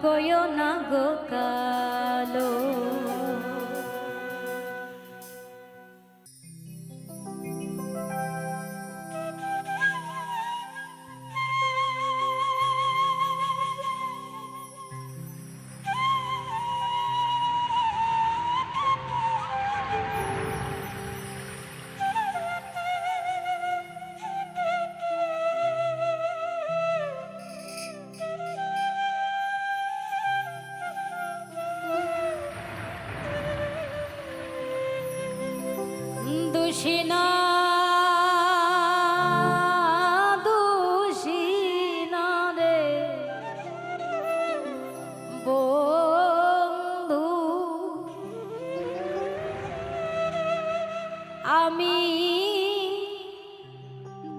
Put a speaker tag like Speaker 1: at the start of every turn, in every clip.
Speaker 1: কইও না গো কালো। দুশিনা দুশিনা রে বন্ধু, আমি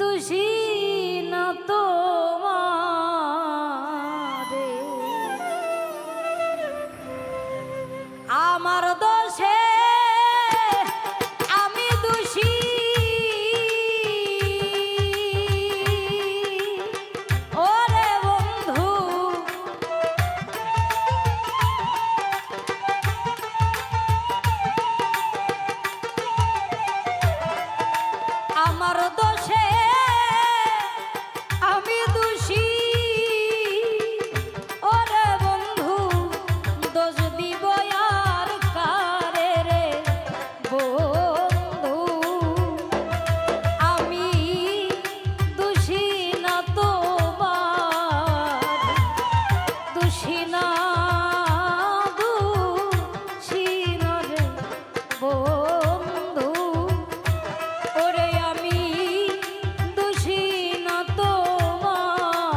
Speaker 1: দুশিনা তোমারে, আমার দোষে আমার দোষে আমি দোষী, ওরে বন্ধু দোষ দিব আর কারে রে বন্ধু, আমি দোষী না তোমার, দোষী না দোষী না রে বন্ধু, ওরে আমি দোষী না তোমারে।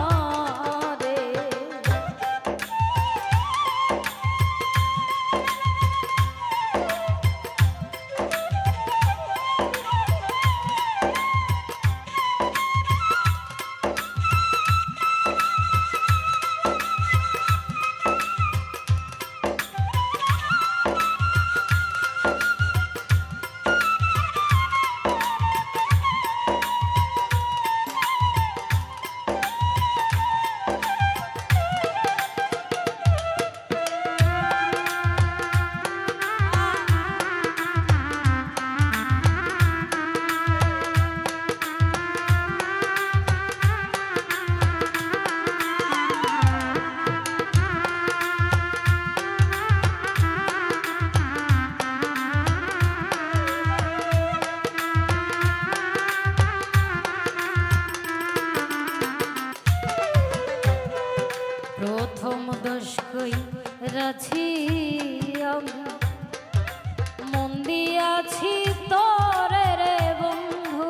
Speaker 1: দিয়াছি তোরে রে বন্ধু,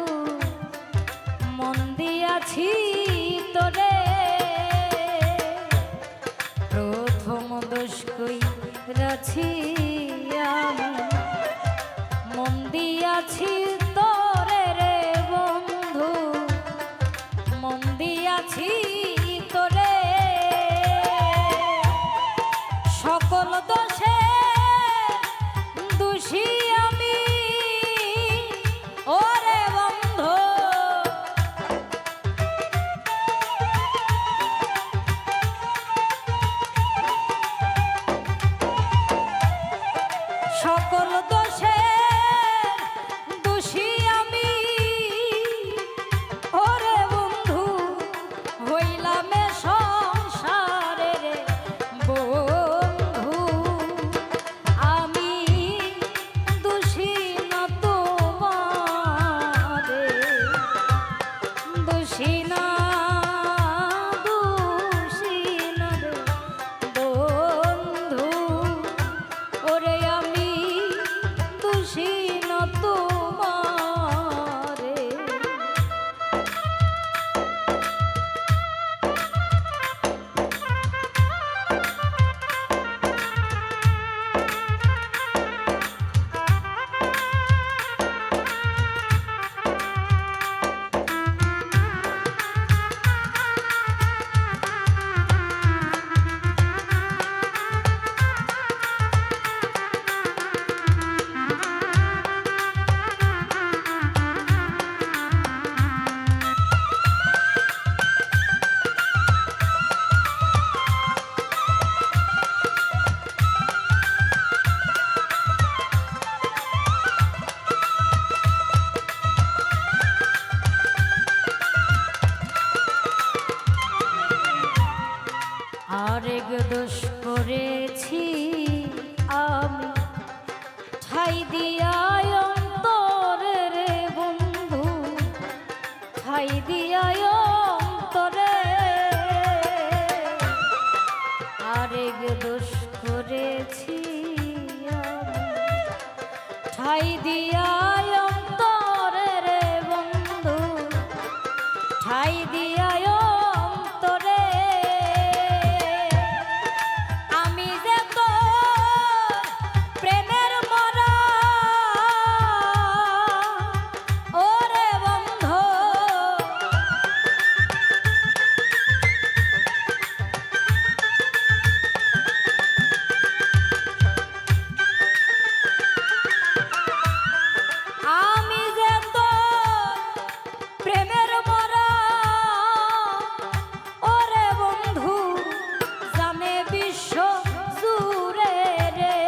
Speaker 1: মন দিয়াছি তোরে, প্রথম দোষ কইরাছি আমি, মন দিয়াছি তোরে রে বন্ধু, মন দিয়াছি তোরে, সকল দোষে দোষী আমি ওরে বন্ধু, সকল দোষে দোষী আমি ওরে বন্ধু, হইলাম সংসারের বন্ধু, আমি দোষী না তোমারে, দোষী না দোষী না রে বন্ধু, ওরে আমি দোষী না তোমারে। আরেক দোষ করেছি আমি, ঠাই দিয়ায় অন্তরে রে বন্ধু, ঠাই দিয়ায় অন্তরে, আরেক দোষ করেছি আমি, ঠাই দিয়ায় অন্তরে রে বন্ধু, ঠাই দিয়ায় অন্তরে, আমি যে তোর প্রেমের মরা ওরে বন্ধু, আমি যে তোর প্রেমের মরা ওরে বন্ধু, জানে বিশ্ব জুড়ে রে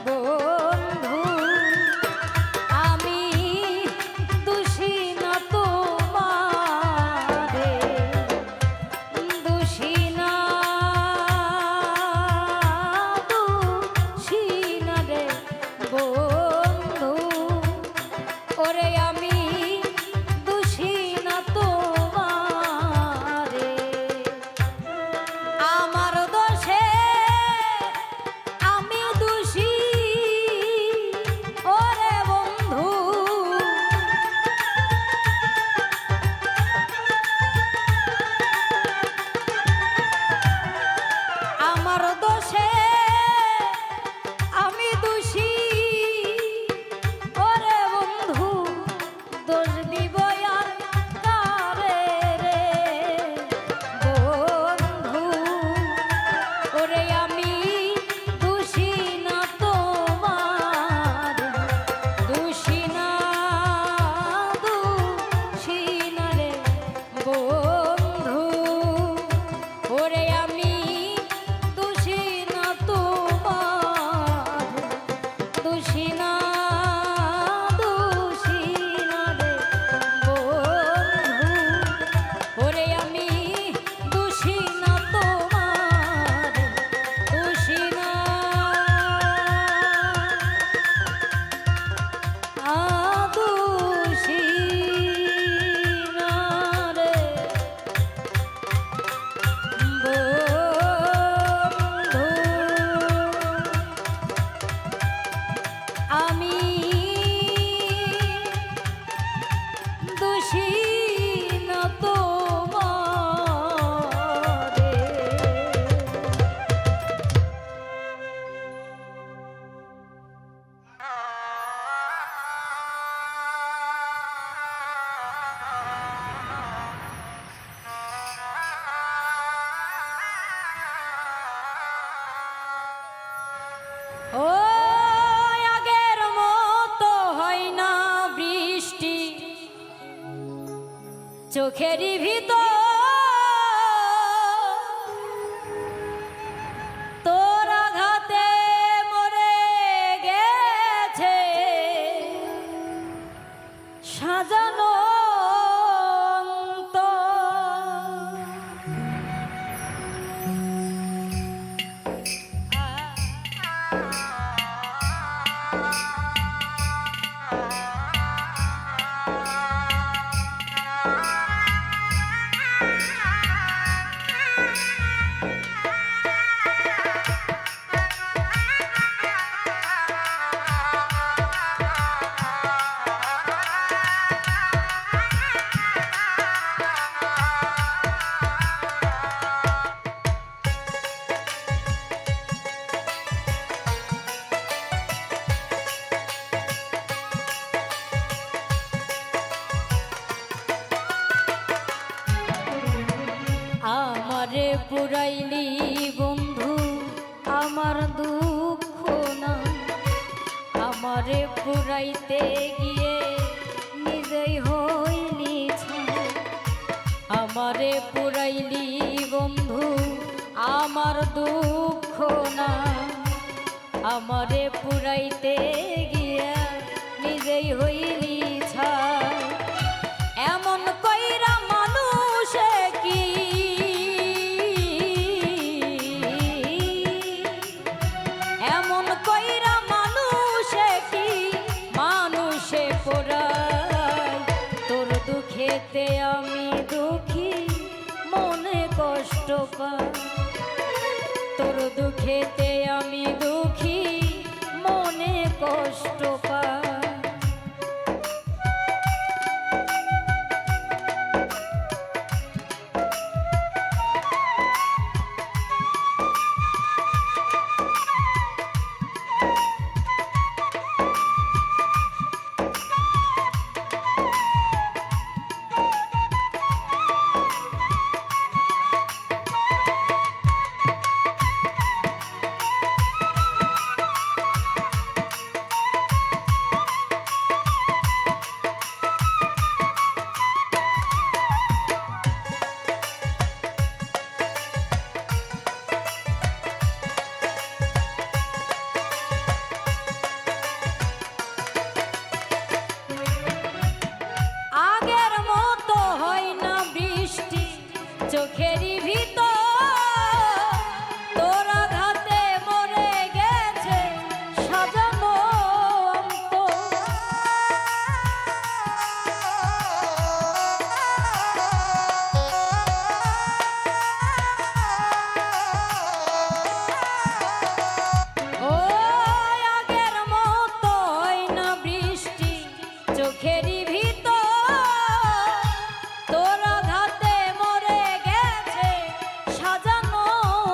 Speaker 1: বন্ধু, আমি দোষী না তোমারে, দোষী না দোষী না রে বন্ধু, ওরে আমি দোষী না তোমারে, আমার দোষে আমি দোষী ওরে বন্ধু, আমার দোষে আমি দোষী ওরে বন্ধু, দোষ দিব আর কারে রে বন্ধু, ওরে আমি দোষী না তোমার, দোষী না দোষী না রে বন্ধু, ওরে আমি দোষী না তোমার, দোষী না দোষী না রে বন্ধু, ওরে আমি দোষী না তোমার, দোষী না দোষী না রে বন্ধু। আমি দোষী না তোমারে। ও আগের মতো হয় না বৃষ্টি চোখেরই ভিতর, তোর আঘাতে মরে গেছে সাজানো আমারে পুরাইলি বন্ধু আমার দুঃখ না, আমারে পুরাইতে গিয়ে নিজেই হইলি ছাই। আমারে পুরাইলি বন্ধু আমার দুঃখ না, আমারে পুরাইতে গিয়ে নিজেই হইলি ছাই। এমন কইরা মানুষে কি এমন কইরা মানুষে কি মানুষে পোড়ায়। তোর দুঃখেতে আমি দুঃখী মনে কষ্ট পাই, তোর দুঃখেতে আমি দুঃখী মনে কষ্ট পাই। চোখেরই ভিতর তোর আঘাতে মরে গেছে সাজানো ও আগের মতো হয় না বৃষ্টি চোখেরই ভিতর তোর আঘাতে মরে গেছে সাজানো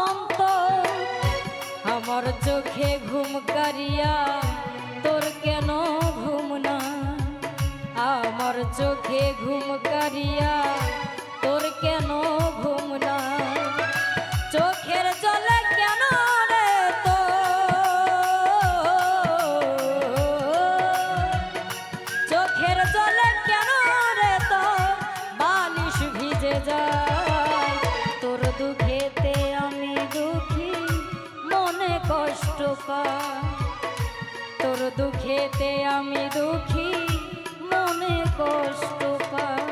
Speaker 1: অন্তর। আমার চোখে ঘুম কারিয়া তোর কেন ঘুম না, আমার চোখে ঘুম কারিয়া তোর কেন ঘুম না। চোখের জলে কেন রে তো চোখের জলে কেন রে তো বালিশ ভিজে যায়। তোর দুঃখেতে আমি দুঃখী মনে কষ্ট পাই, তোর দুঃখেতে আমি দুঃখী মনে কষ্ট পাই।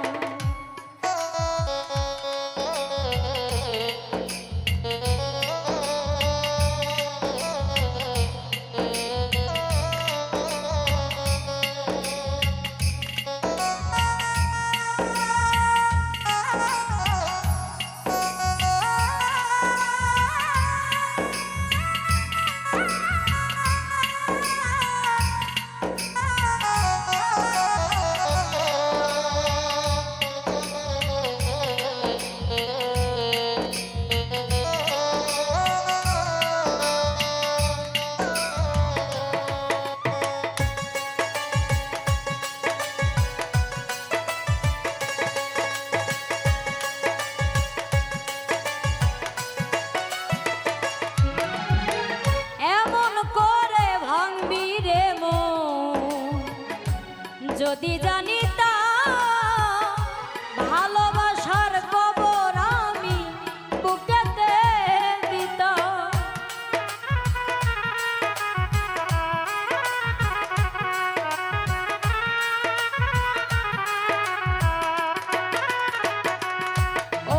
Speaker 1: যদি জানিতাম ভালোবাসার কবর আমি বুকেতে দিতাম।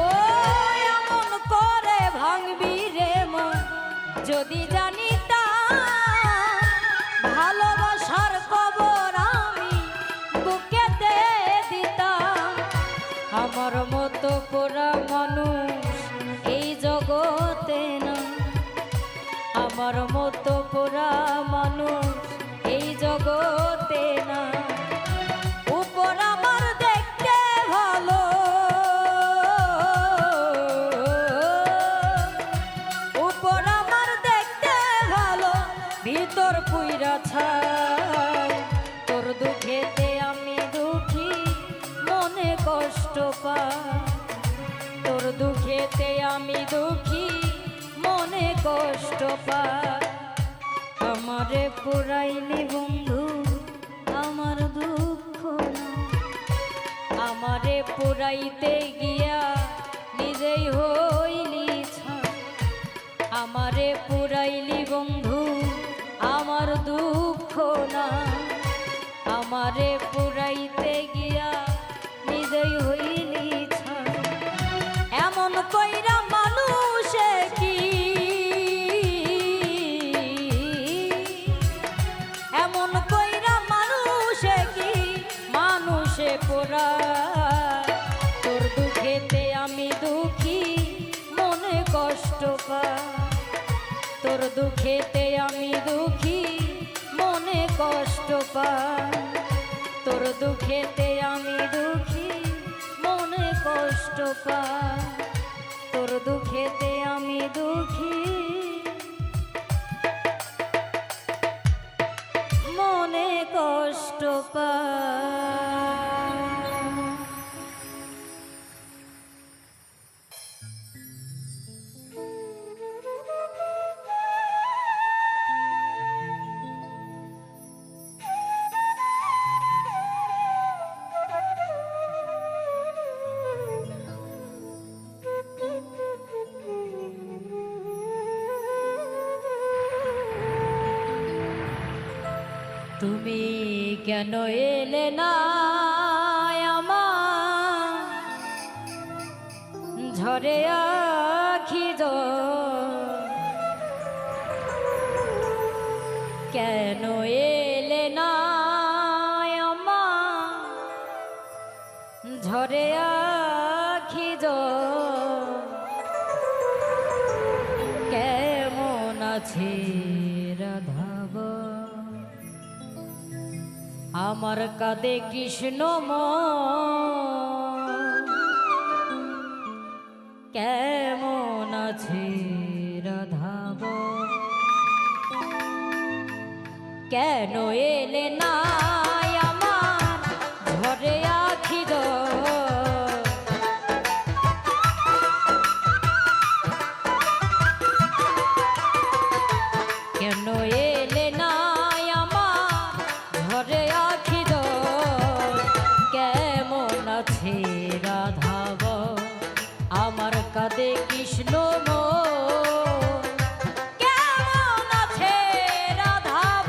Speaker 1: ও এমন করে ভাঙবি রে মন যদি জানিতাম ভালোবাসার কবর আমি বুকেতে দিতাম। আমার মতো পোড়া মানুষ এই জগতে না, আমার মতো পোড়া মানুষ এই জগতে না। উপর আমার দেখতে ভালো, উপর আমার দেখতে ভালো, ভিতর পুইরা ছাই। তোর দুঃখেতে আমি দুঃখী, মনে কষ্ট পাই। তোর দুঃখেতে আমি দুঃখী, মনে কষ্ট পাই। আমারে পুরাইলি বন্ধু আমার দুঃখ না, আমারে পুরাইতে গিয়া নিজেই হইলি ছাই। আমারে পুরাইলি বন্ধু আমার দুঃখ না, আমারে পুরাইতে গিয়া নিজেই হইলি ছাই। এমন কইরা মানুষে কি, এমন কইরা মানুষে কি মানুষে পোড়ায়। তোর দুঃখেতে আমি দুঃখী, মনে কষ্ট পাই। তোর দুঃখেতে আমি দুঃখী, মনে কষ্ট পাই। তোর দুঃখেতে আমি দুঃখী, মনে কষ্ট পাই। তোর দুঃখেতে আমি দুঃখী, মনে কষ্ট পাই। তুমি কেন এলে না আমার ঝরে আখি জল, কেন এলে না আমার ঝরে আখি জল। কেমন আছে রাধাব আমার কাঁদে কৃষ্ণ মন, কেমন আছে রাধাব। কেন এলে না আমার ঝরে আখি জল, কেন এলে না আমার ঝরে আখি জল। কেমন আছে রাধাব আমার কাঁদে কৃষ্ণ মন, কেমন আছে রাধাব।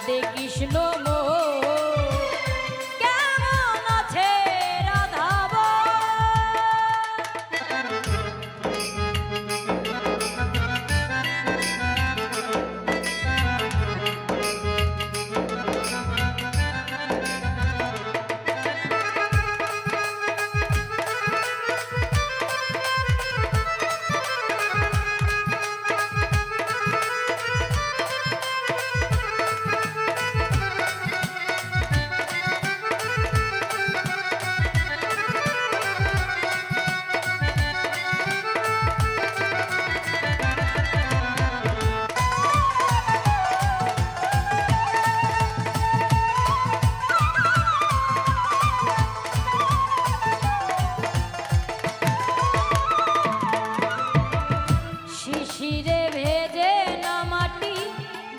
Speaker 1: কাঁদে কৃষ্ণ মোর কেমন আছে রাধাব শিশিরে ভেজে না মাটি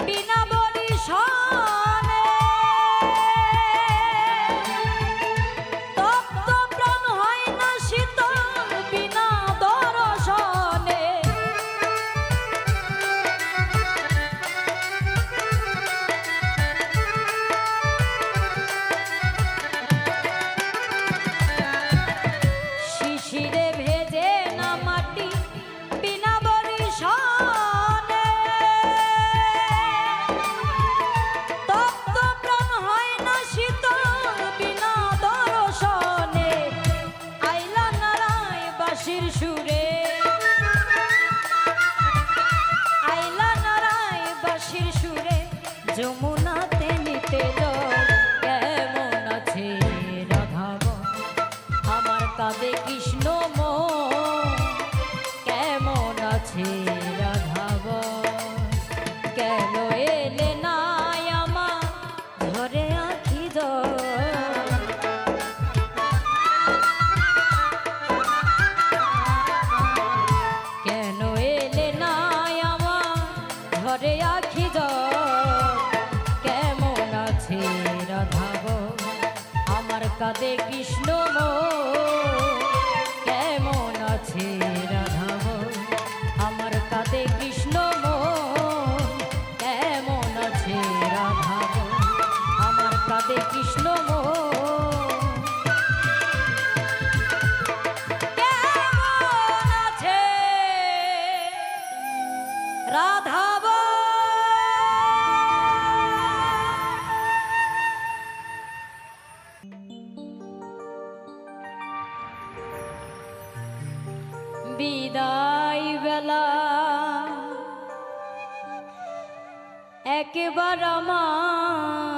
Speaker 1: বিনা বরিশানে তপ্ত প্রাণ হয় না শীতল বিনা দর্শনে শিশিরে ভেজে না মাটি বিনা বরিশানে তপ্ত প্রাণ হয় না শীতল বিনা দর্শনে আইলা নারায় বাঁশির সুরে আইলা নারায় বাঁশির সুরে যমুনাতে নিতে জল কেমন আছে রাধাব আমার কাঁদে কৃষ্ণ মোর কেমন আছে রাধাব কেন এলে না আমার ধরে আঁখি জল কেন এলে না আমার ধরে আঁখি জল কেমন আছে রাধাব আমার কাঁদে কৃষ্ণ মোর কেমন আছে রাধাব আমার কাঁদে কৃষ্ণ মোর কেমন আছে রাধাব আমার কাঁদে কৃষ্ণ মোর কেমন আছে রাধাব বিদায় বেলা একবার আমার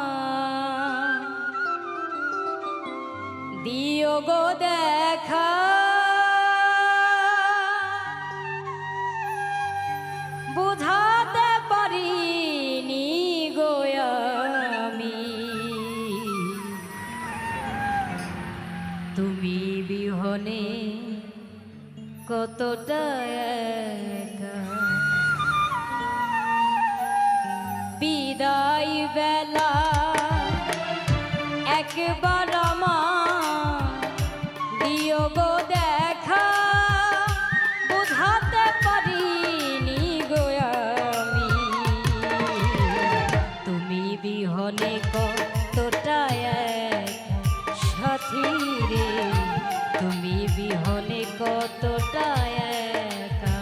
Speaker 1: দিও গো দেখা বুঝাতে পারিনি গো আমি তুমি বিহনে কতটা একা বিদায় বেলা একবার আমার দিও গো দেখা বুঝাতে পারিনি গো আমি তুমি বিহনে কতটা একা সাথী রে তুমি বিহনে কতটা একা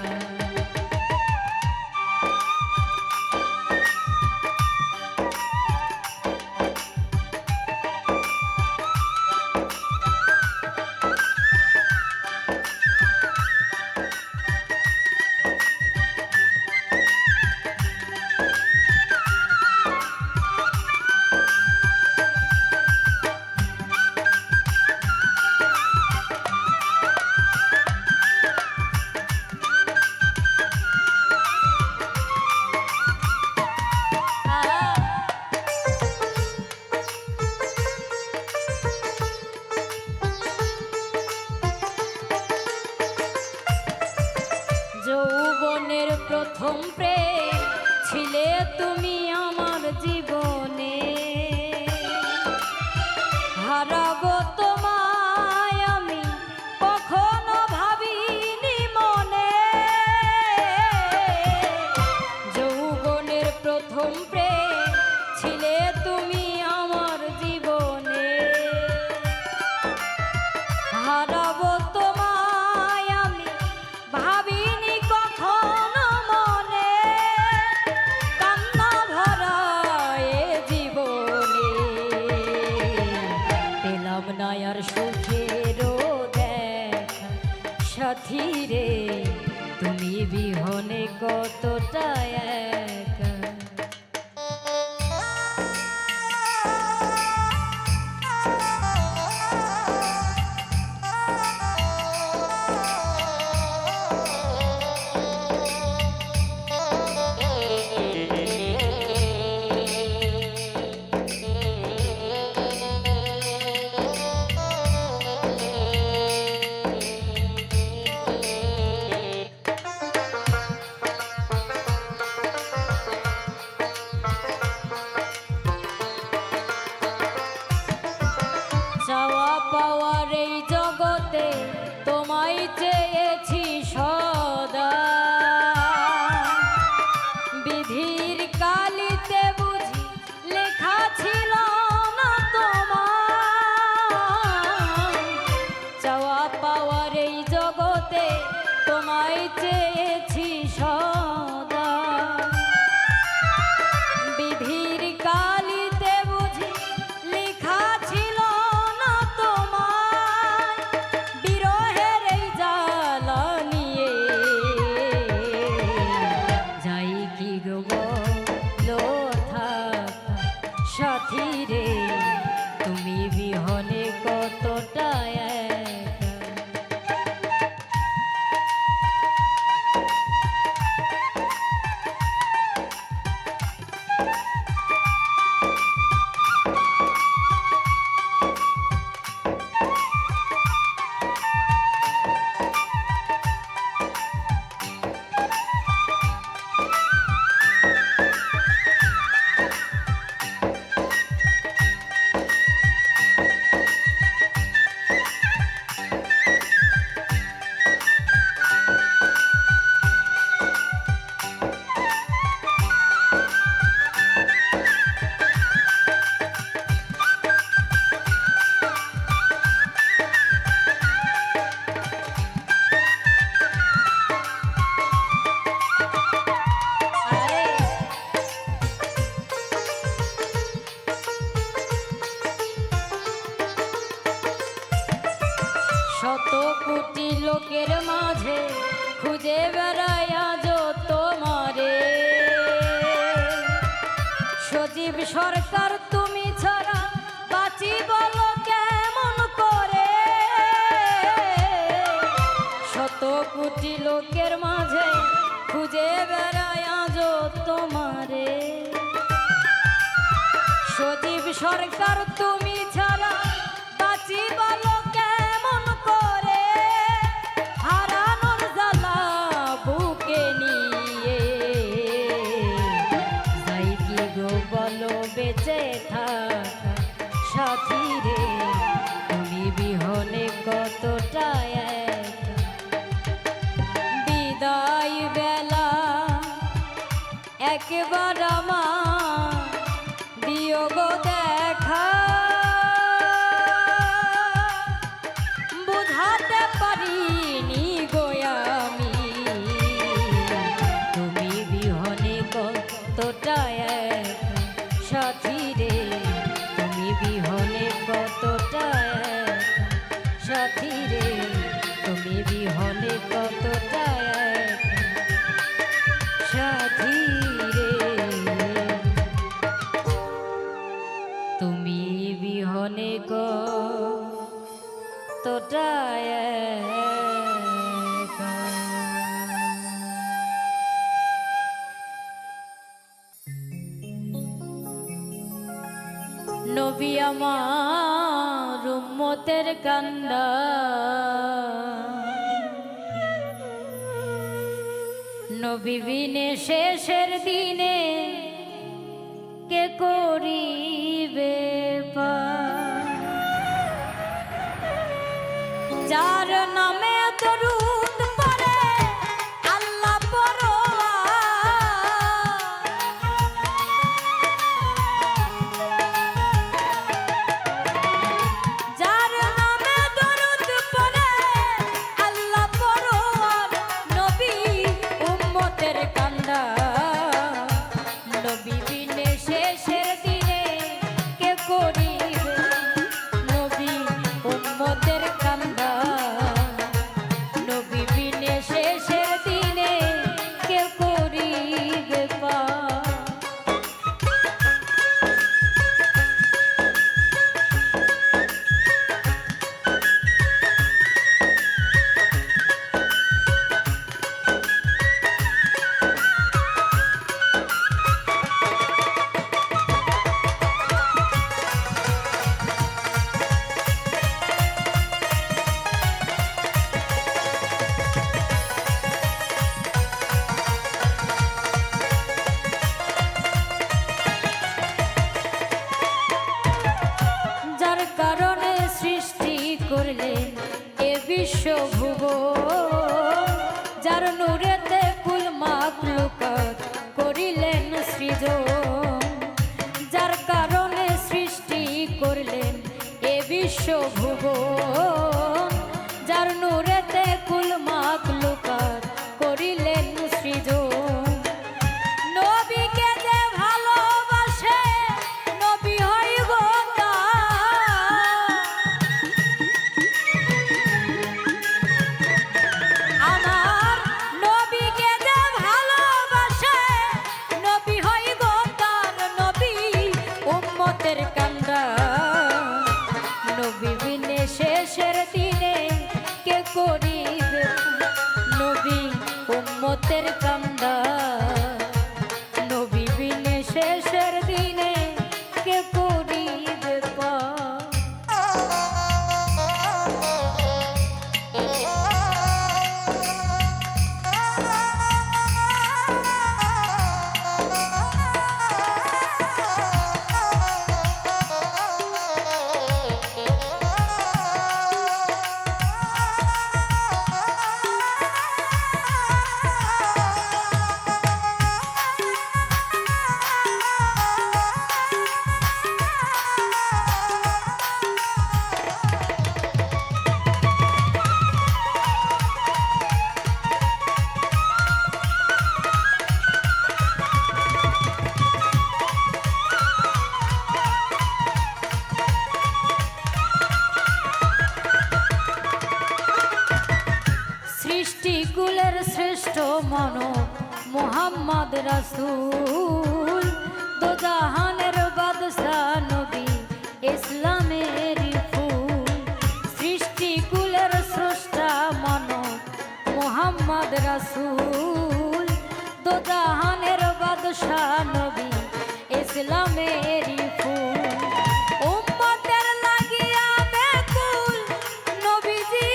Speaker 1: হারাবো তোমায় আমি ভাবিনি কখনো মনে, কান্না ভরা এ জীবনে পেলাম না আর সুখেরও দেখা। সাথী রে তুমি বিহনে কতটা একা। চাওয়া পাওয়ার এই জগতে তোমায় চেয়েছি সদা, বিধির কালিতে বুঝি লেখা ছিল না তোমার। চাওয়া পাওয়ার এই জগতে তোমায় চেয়েছি সদা, বিধির কালিতে বুঝি লেখা ছিল না তোমায়। বিরহের এই জ্বালা নিয়ে যাই কি গো বলো থাকা। সাথী রে তুমি বিহনে কতটা একা। শত কোটি লোকের মাঝে খুঁজে বেড়াই আজ তোমারে, সজীব সরকার তুমি ছাড়া বাঁচি বলো কেমন করে। শত কোটি লোকের মাঝে খুঁজে বেড়াই আজ তোমারে, সজীব সরকার তুমি ছাড়া বাঁচি বলো কেমন করে। হারানোর জ্বালা বুকে নিয়ে যাই কি গো বলো বেঁচে থাকা। সাথী রে তুমি বিহনে কতটা একা। বিদায় বেলা একবার আমার দিও গো দেখা, বুঝাতে পারিনি গো আমি তুমি বিহনে কতটা একা। সাথী রে তুমি বিহনে কতটা একা। সাথী রে তুমি বিহনে কতটা একা। সাথী রে তুমি বিহনে কতটা একা। নবী আমার উম্মতের কান্দা, নবী বিনে শেষের দিনে কে করিবে পার। যার নামে দরুদ পড়ে আল্লাহ পরোয়া, যার নামে দরুদ পড়ে বিশ্বভুব, যার নূরেতে কুল মাখলুকাত করিলেন সৃজন, যার কারণে সৃষ্টি করলেন এ বিশ্বভুব, যার নূরেতে কুল মাখলুকাত করিলেন সৃজন। নবীকে যে ভালোবাসে নবী হয় গো আমার, নবীকে যে ভালোবাসে নবী হয় গো তার, নবী উম্মতের কান্দা, নবী বিনে শেষের দিনে কে করিবে, নবী উম্মতের কান্দা, নবী বিনে শেষের দিনে কে করিবে পার। সৃষ্টিকুলের শ্রেষ্ঠ মানব মুহাম্মদ রাসূল, দোজাহানের বাদশাহ নবী ইসলামের ফুল। সৃষ্টিকুলের স্রষ্টা মানব মুহাম্মদ রাসূল, দোজাহানের বাদশাহ নবী ইসলামের ফুল। উম্মতের লাগিয়া বেকুল নবীজি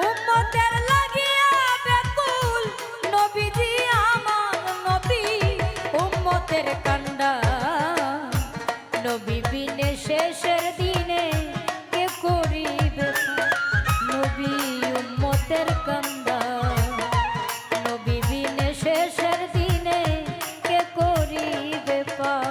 Speaker 1: উম্মতের লাগিয়া বেকুল নবীজি আমার, নবী উম্মতের কান্ডা, নবী বিনে শেষের দিনে কে করিবে, নবী উম্মতের কান্ডা, নবী বিনে শেষের দিনে কে করিবে পার।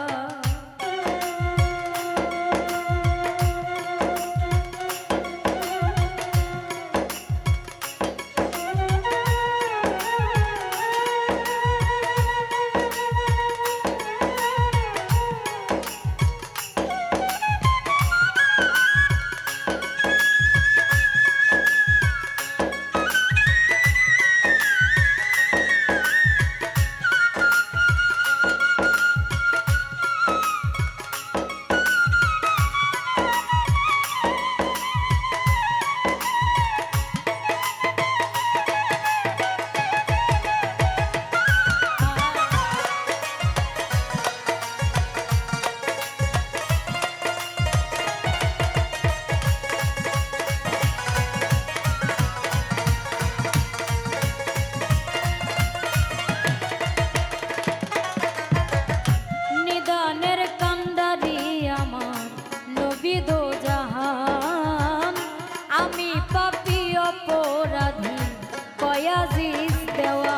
Speaker 1: আজিজ দেওয়া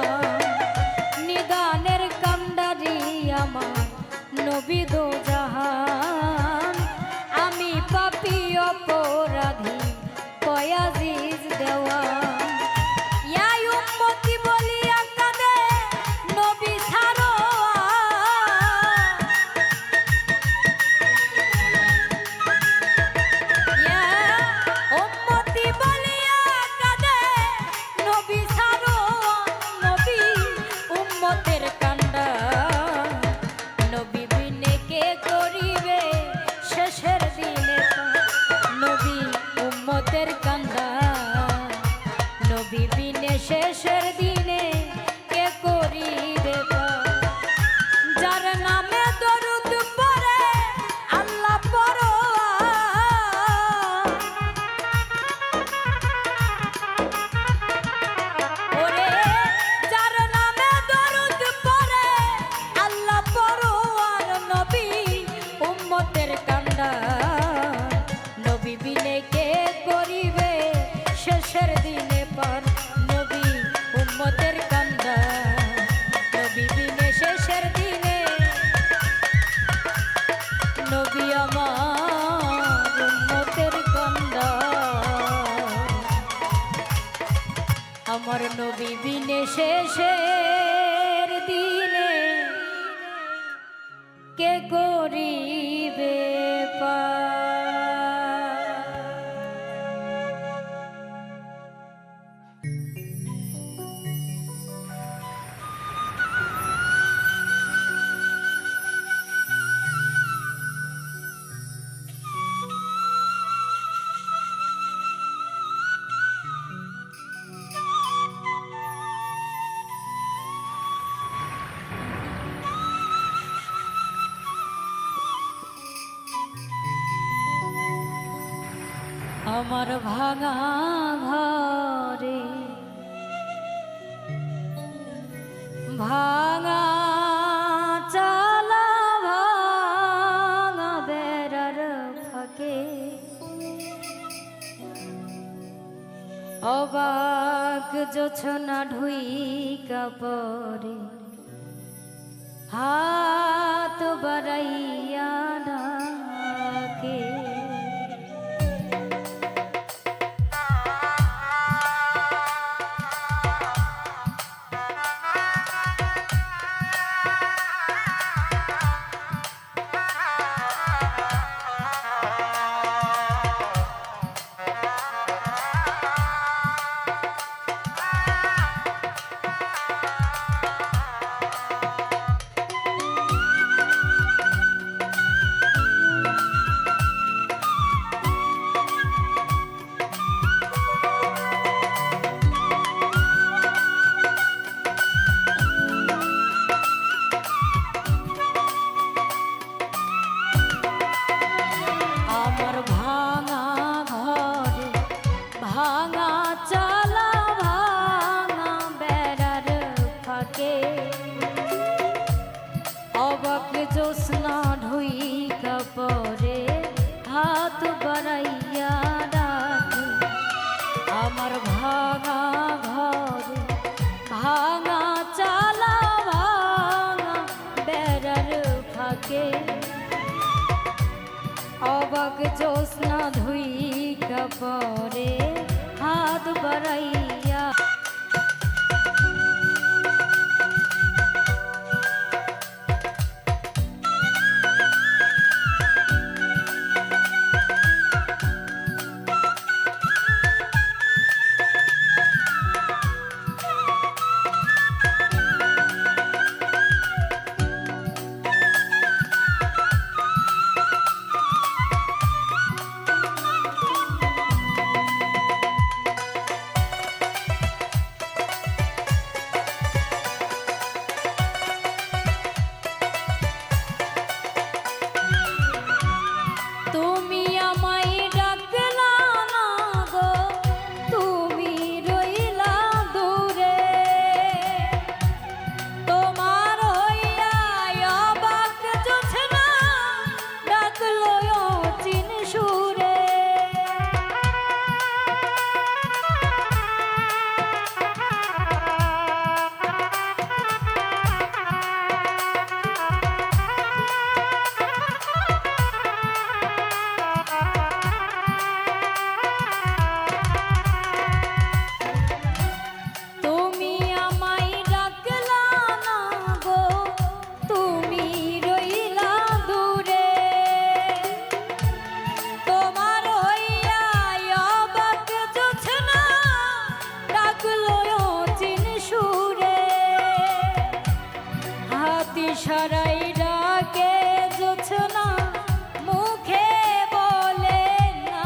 Speaker 1: নিদানের কান্ডারি আমার নবী দো জাহান, আমি পাপী অপরাধী কয় আজিজ দেওয়া। ইয়া উম্মতি বলিয়া কাঁদে নবী ছাড়ো, ইয়া উম্মতি বলিয়া কাঁদে নবী ছাড়ো, নবী উম্মতের কান্ডা, নবী বিনে কে করিবে শেষের দিনে, নবী উম্মতের কান্ডা, নবী বিনে শেষের দিনে কে করিবে পার। যার নামে দরুদ পড়ে আল্লাহ পরোয়া, ওরে যার নামে দরুদ পড়ে আল্লাহ পরোয়ার, নবী আমার উম্মতের কান্ডা আমার নবী বিনে শেষের দিনে কে করিবে আমার ভাঙা ঘরে ভাঙা চালা ভাঙা বেড়ার ফাঁকে অবাক জোছনা ঢুইকা পরে হাত বাড়াইয়া ডাকে জোৎস্না ঢুইকা পরে হাত বাড়াইয়া ডাকে আমার ভাঙা ঘরে ভাঙা চালা ভাঙা বেড়ার ফাঁকে অবাক জোৎস্না ঢুইকা পরে হাত বাড়াইয়া সরাই ডাকে জোছনা মুখে বলে না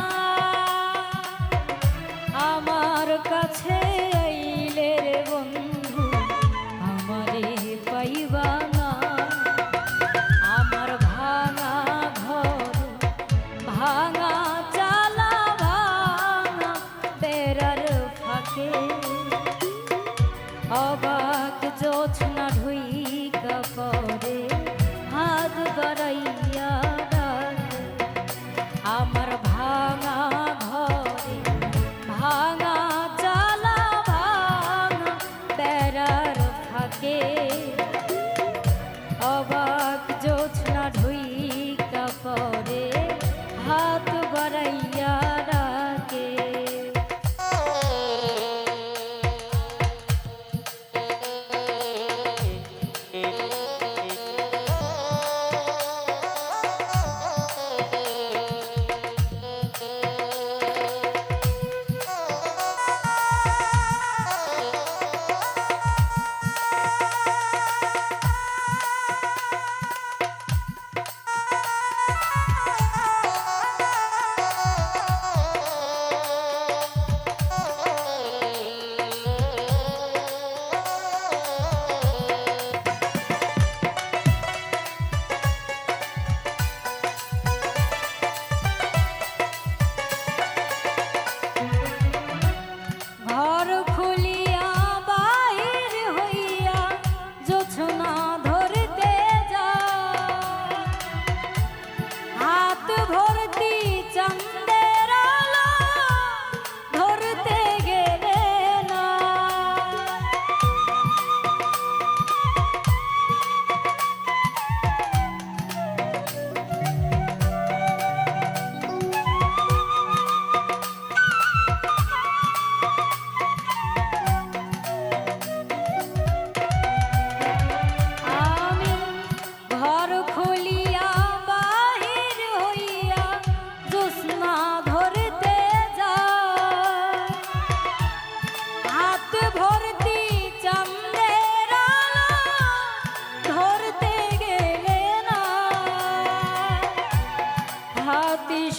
Speaker 1: আমার কাছে আইলে রে বন্ধু আমারে পাইবা না আমার ভাঙা ঘর ভাঙা চালা ভাঙা বেড়ার ফাঁকে অবাক জোছনা ঢুইকা পরে হাত বাড়াইয়া ডাকে আমার ভাঙা ঘরে ভাঙা চালা ভাঙা বেড়ার ফাঁকে অবাক জোছনা ঢুইকা পরে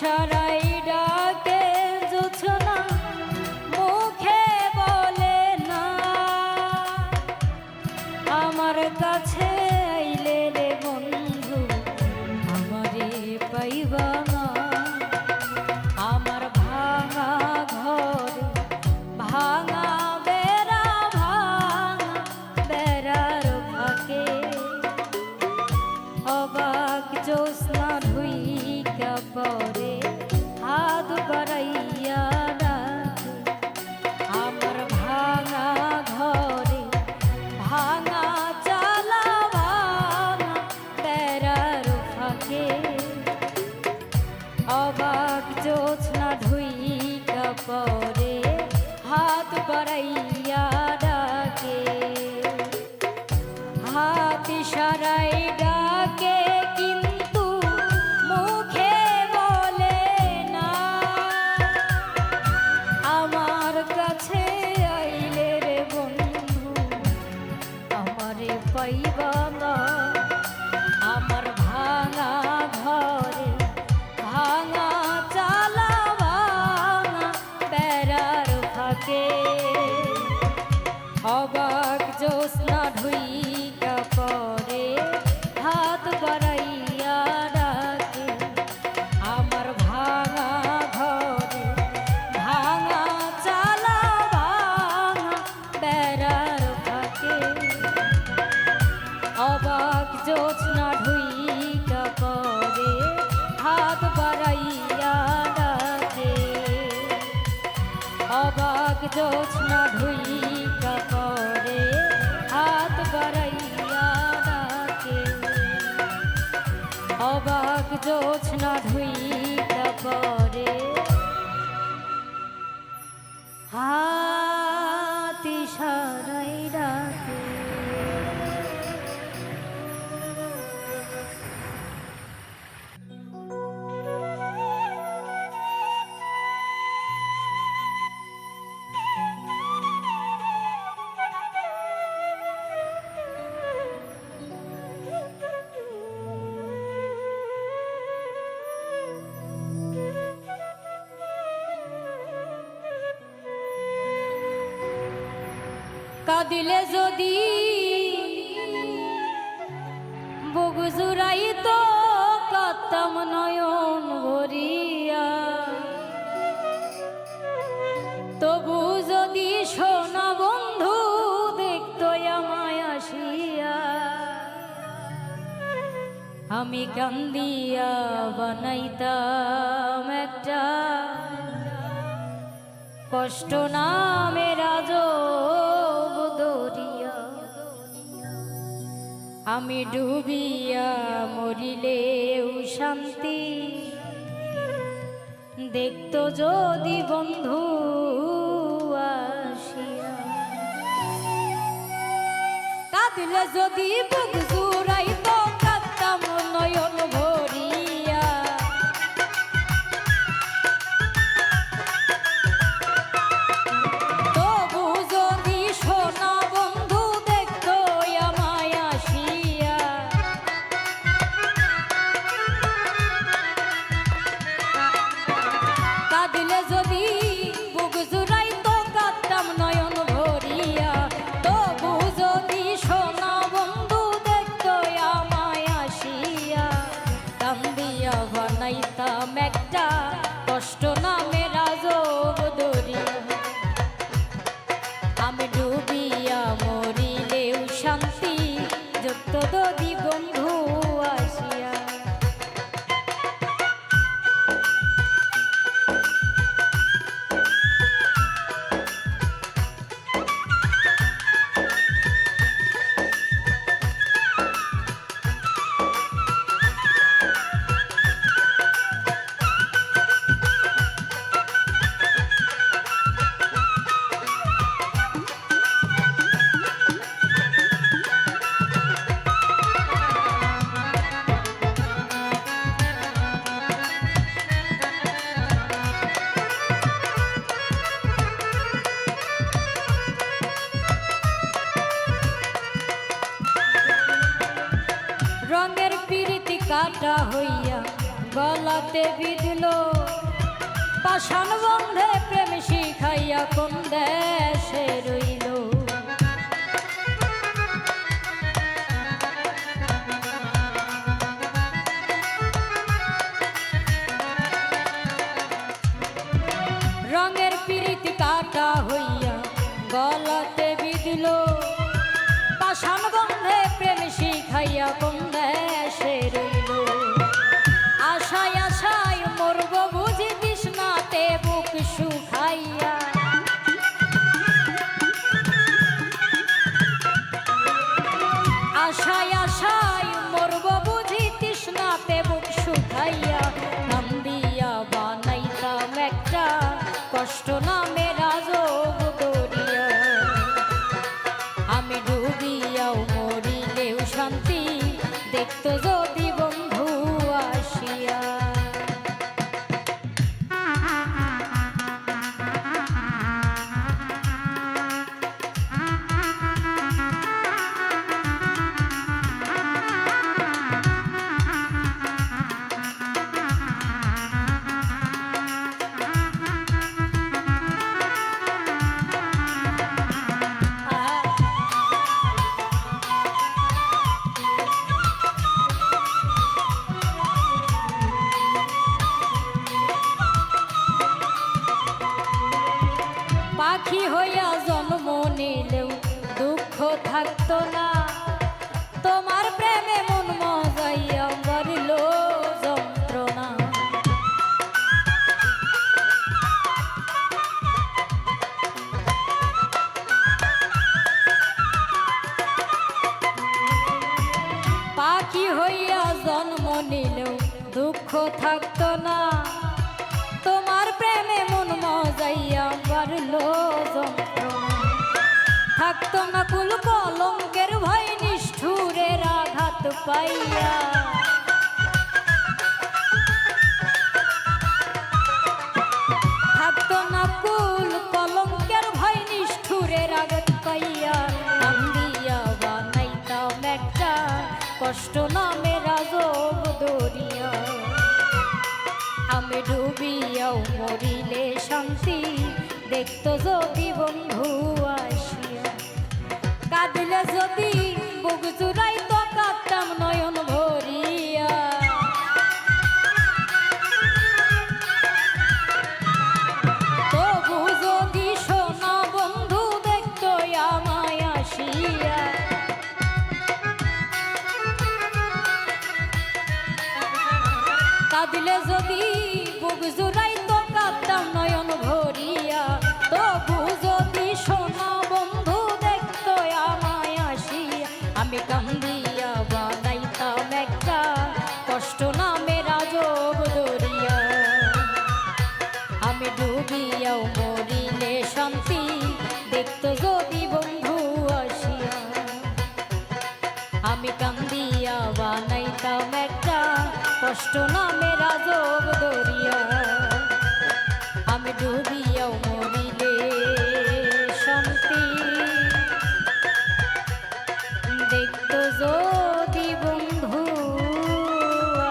Speaker 1: ইশারায় ডাকে জোছনা মুখে বলে না আমার কাছে আইলে রে বন্ধু আমারে পাইবা না আমার ভাঙা ঘর ভাঙা বেড়া ভাঙা বেড়ার ফাঁকে অবাক জ্যোৎস্না ঢুইকা পরে হাত বাড়াইয়া ডাকে আমার ভাঙা ঘরে ভাঙা চালা ভাঙা বেড়ার ফাঁকে অবাক জ্যোৎস্না ঢুইকা পরে হাত বাড়াইয়া ডাকে হাত ইশারায় ডাকে কিন্তু মুখে বলে না আমার কাছে আইলে রে বন্ধু আমারে পাইবা না আমার ভাঙা ঘরে ভাঙা চালা ভাঙা বেড়ার ফাঁকে অবাক জ্যোৎস্না ঢুইকা পরে হাত বাড়াইয়া ডাকে আমার ভাঙা ঘরে ভাঙা চালা ভাঙা বেড়ার ফাঁকে অবাক জ্যোৎস্না ঢুইকা পরে হাত বাড়াইয়া ডাকে অবাক জ্যোৎস্না ঢুইকা পরে হাত বাড়াইয়া ডাকে অবাক জ্যোৎস্না ঢুইকা পরে হাত ইশারায় ডাকে কাঁদিলে যদি বুক জুড়াইতো কাঁদতাম নয়ন ভরিয়া তবু যদি সোনা বন্ধু দেখতো আমায় আসিয়া আমি কান্দিয়া বানাইতাম একটা কষ্ট নামের আজব দরিয়া আমি ডুবিয়া মরিলেও শান্তি দেখতো যদি বন্ধু আসিয়া কাঁদিলে যদি বুক জুড়াইতো কাঁদতাম নয়ন ভরিয়া তবু যদি সোনা বন্ধু দেখতো আমায় আসিয়া কাঁদিলে যদি বুক জুড়াইতো কাঁদতাম নয়ন ভরিয়া তবু যদি সোনা বন্ধু দেখতো আমায় আসিয়া কান্দিয়া বানাইতাম একটা কষ্ট নামের আজব দরিয়া আমি ডুবিয়া মরিলেও শান্তি যত যদি বন্ধু আসিয়া রঙের পিরিতি কাটা হইয়া গলাতে বিঁধল পাষাণ বন্ধে প্রেম শিখাইয়া কোন দেশে রইল। রঙের পিরিতি কাটা হইয়া গলাতে বিঁধল পাষাণ বন্ধে প্রেম শিখাইয়া কোন দেশে রইল। আশায় আশায় মরব বুঝি তৃষ্ণাতে বুক শুকাইয়া। আশায় আশায় মরব বুঝি তৃষ্ণাতে বুক শুকাইয়া। নাম দিয়া বানাইতাম একটা কষ্ট নামে রাজব দরিয়া। আমি ডুবিয়াও মরিলেও শান্তি দেখতো যদি বন্ধু আসিয়া। পাখি হইয়া জন্ম নিলেও দুঃখ থাকতো না, তোমার প্রেমে মন মজাইয়া বাড়িল যন্ত্রণা। পাখি হইয়া জন্ম নিলেও দুঃখ থাকতো না, তোমার প্রেমে মন মজাইয়া বাড়ল যন্ত্রণা। থাকতো না কুল কলঙ্কের ভয় নিষ্ঠুরের আঘাত পাইয়া। থাকতো না কুল কলঙ্কের ভয় নিষ্ঠুরের আঘাত পাইয়া। নাম দিয়া বানাইতাম একটা কষ্ট নামে রাজব দরিয়া। আমি ডুবিয়াও মরিলে শান্তি দেখতো যদি বন্ধু আসিয়া। কাঁদিলে যদি বুক জুড়াইতো কাঁদতাম নয়ন ভরিয়া। তবু যদি সোনা বন্ধু দেখতো আমায় আসিয়া। কাঁদিলে যদি বুক জুড়াইতো কাঁদতাম নয়ন ভরিয়া। তবু যদি সোনা বন্ধু দেখতো আমায় আসিয়া। আমি কান্দিয়া বানাইতাম একটা কষ্ট নামে রাজব দরিয়া। আমি ডুবিয়াও মরিলে শান্তি দেখতো যদি বন্ধু আসিয়া। আমি কান্দিয়া বানাইতাম একটা কষ্ট নামে রাজব দরিয়া। আমি ডুবিয়াও মরিলে শান্তি দেখতো যদি বন্ধু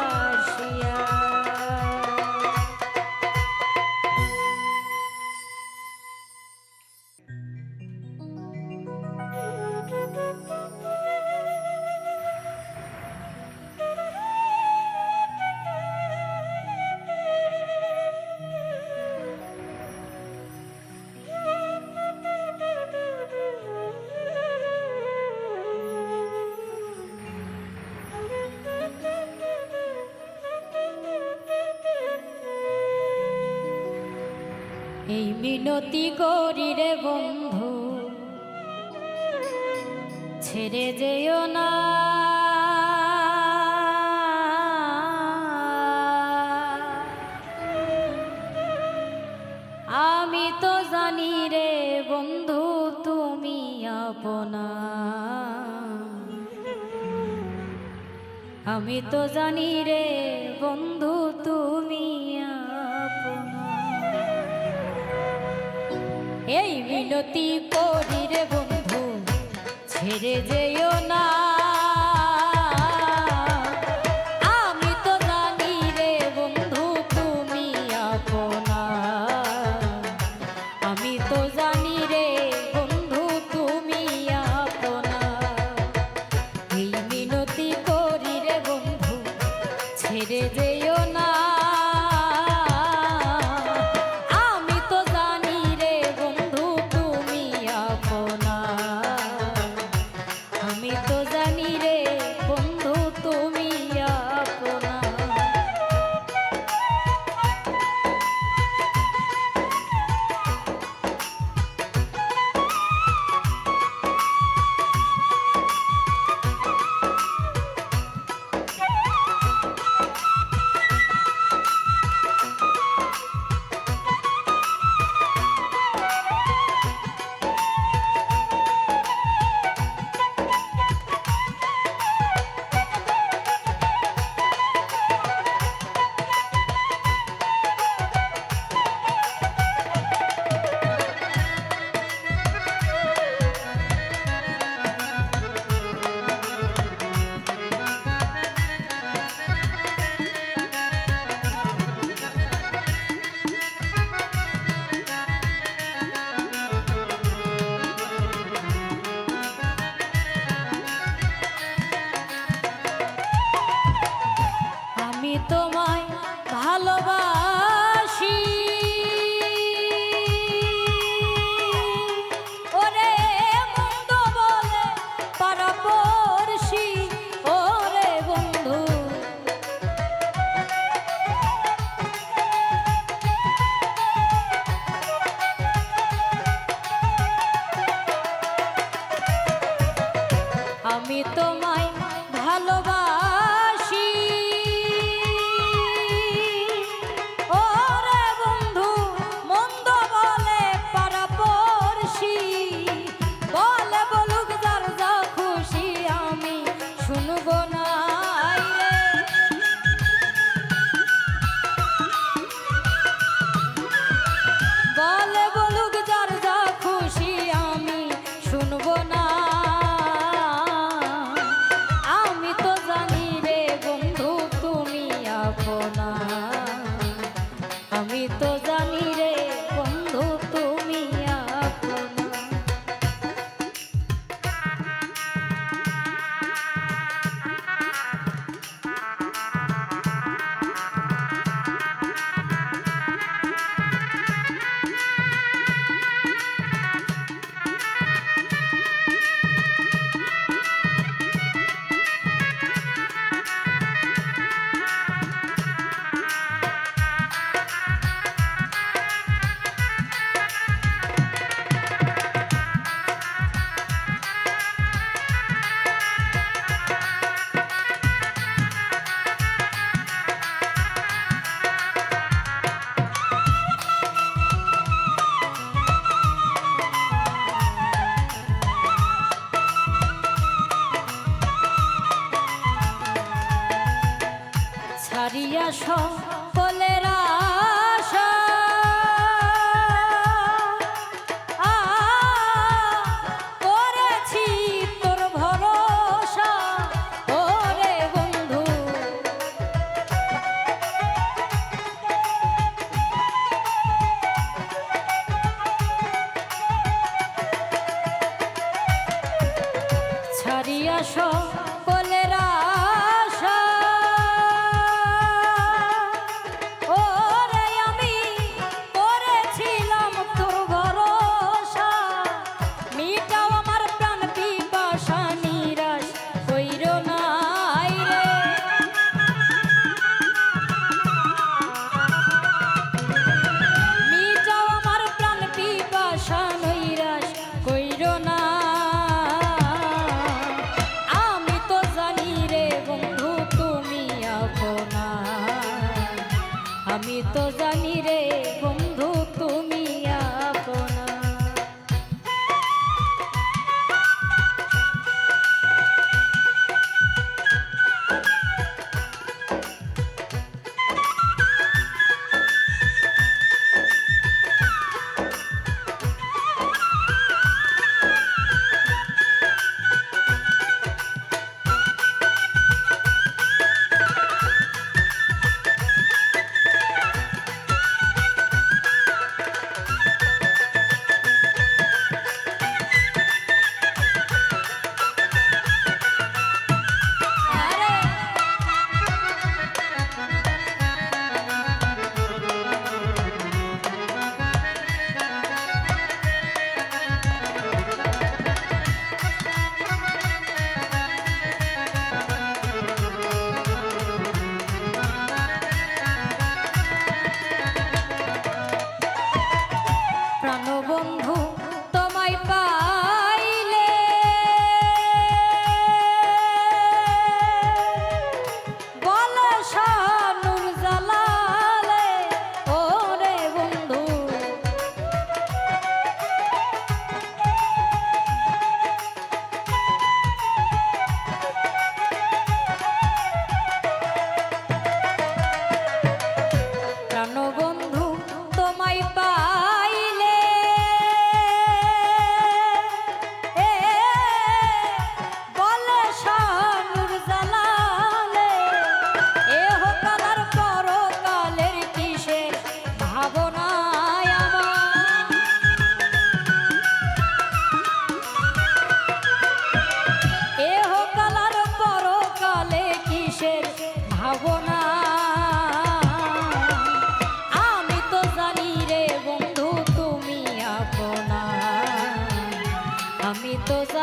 Speaker 1: আসিয়া। এই মিনতি করি রে বন্ধু, ছেড়ে যেও না। আমি তো জানি রে বন্ধু তুমি আপনা। আমি তো জানি রে বন্ধু তুমি আপনা। এই মিনতি করি রে বন্ধু, ছেড়ে যেও না। আমি তো জানি রে ছেড়ে যেও না। আমি তো জানি রে বন্ধু তুমি আপনা, আমি তো জানি রে বন্ধু তুমি আপনা। আমি তোমায় ভালোবাসি, ওরে মন্দ বলে পারাপড়শি, ওরে বন্ধু আমি তোমায় ভালোবাসি, ওরে বন্ধু মন্দ বলে পারাপড়শি, বলে বলুক যার যা খুশি আমি শুনবো না রে। বলে বলুক যার যা খুশি আমি শুনবো না। আমি তো জানি রে বন্ধু তুমি আপনা, আমি তো জানি রে বন্ধু তুমি আপনা। ছাড়িয়া সকলের আশা করেছি তোর ভরসা, ওরে বন্ধু ছাড়িয়া সকলের আশা,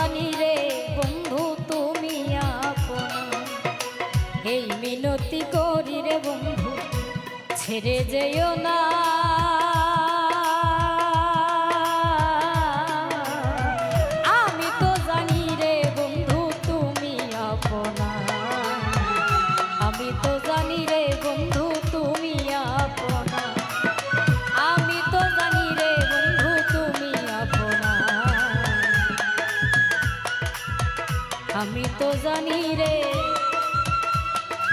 Speaker 1: জানি রে বন্ধু তুমি আপনা, এই মিনতি করি রে বন্ধু ছেড়ে যেও না। আমি তো জানি রে বন্ধু তুমি আপনা, আমি তো জানি রে বন্ধু তুমি আপনা, আমি তো জানি রে বন্ধু তুমি আপনা, আমি তো জানি রে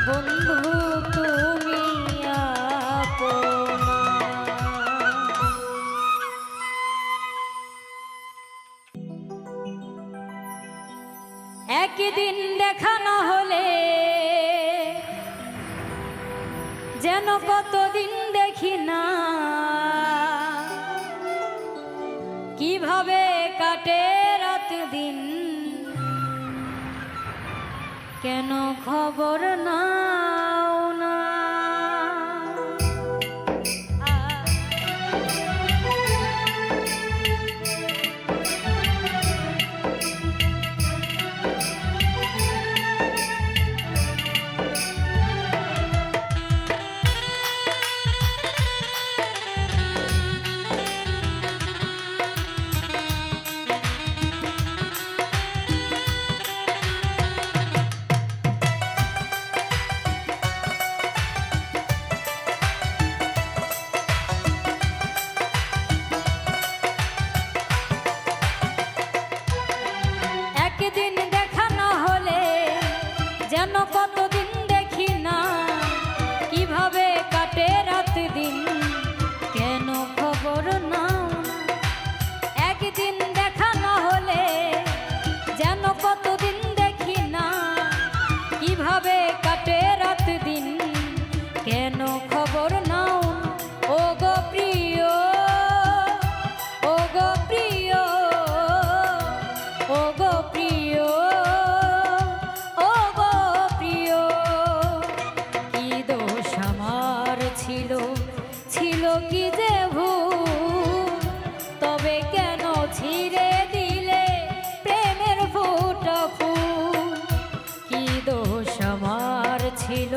Speaker 1: বন্ধু তুমি আপনা। একদিন দেখা না হলে যেন কতদিন দেখি না, কিভাবে কাটে রাত দিন, কেন খবর নাও না। একদিন দেখা না হলে যেন কতদিন দেখি না, কিভাবে কাটে রাত দিন, কেন খবর নাও না। একদিন দেখা না হলে যেন কতদিন দেখি না, কিভাবে কাটে রাত দিন, কেন খবর নাও না। ও গো প্রিয়, ও গো প্রিয়, ও গো প্রিয়, ও গো প্রিয়, কি দোষ আমার ছিল, ছিল কি যে ভুল, তবে কেন ছিঁড়ে দিলে প্রেমের ফোঁটা ফুল। কি দোষ আমার ছিল,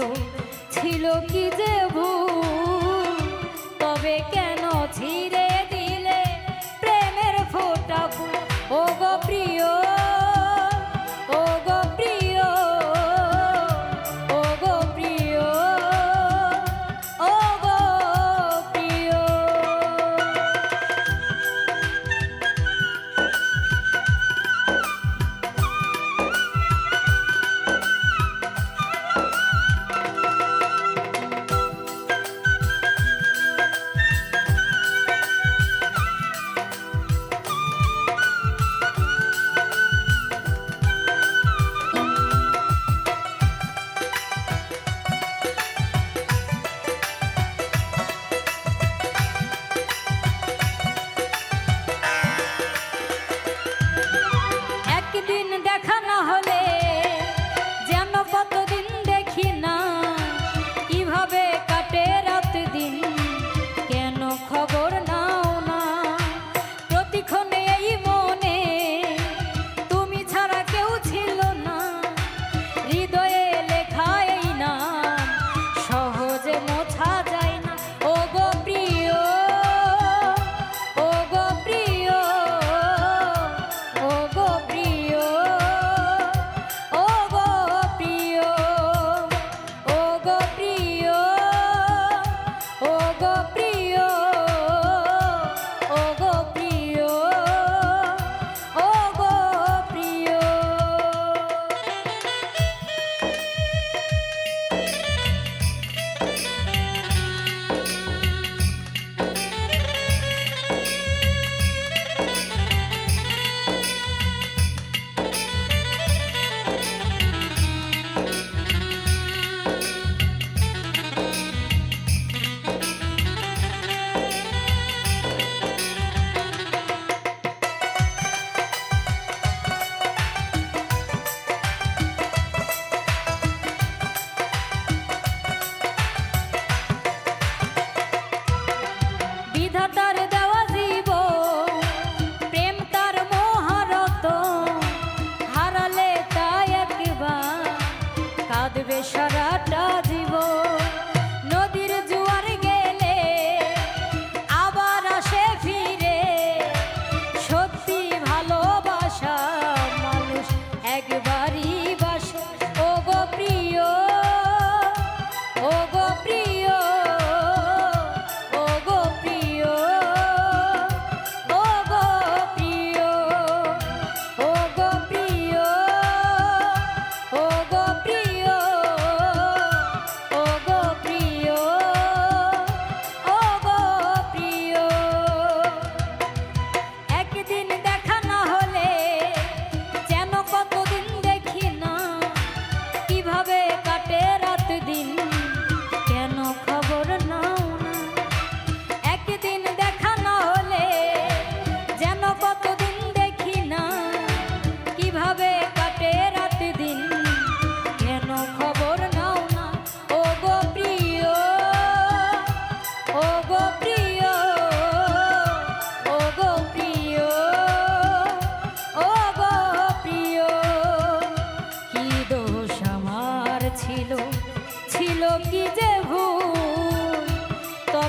Speaker 1: ছিল কি যে ভুল, তবে কেন ছিঁড়ে দিলে প্রেমের ফোঁটা ফুল। ও গো প্রিয়, ও গো প্রিয়, ও গো প্রিয়, ও গো প্রিয়। একদিন দেখা না হলে যেন কতদিন দেখি না, কিভাবে কাটে রাত দিন, কেন খবর নাও না। প্রতিক্ষণে এই মনে তুমি ছাড়া কেউ ছিল না, হৃদয়ে লেখা এই নাম সহজে মোছা যায় না। ও গো প্রিয়, ও গো প্রিয়, ও গো প্রিয়, ও গো প্রিয়, ও গো প্রিয়, ও গো প্রিয়, ও গো প্রিয়, ও গো প্রিয়।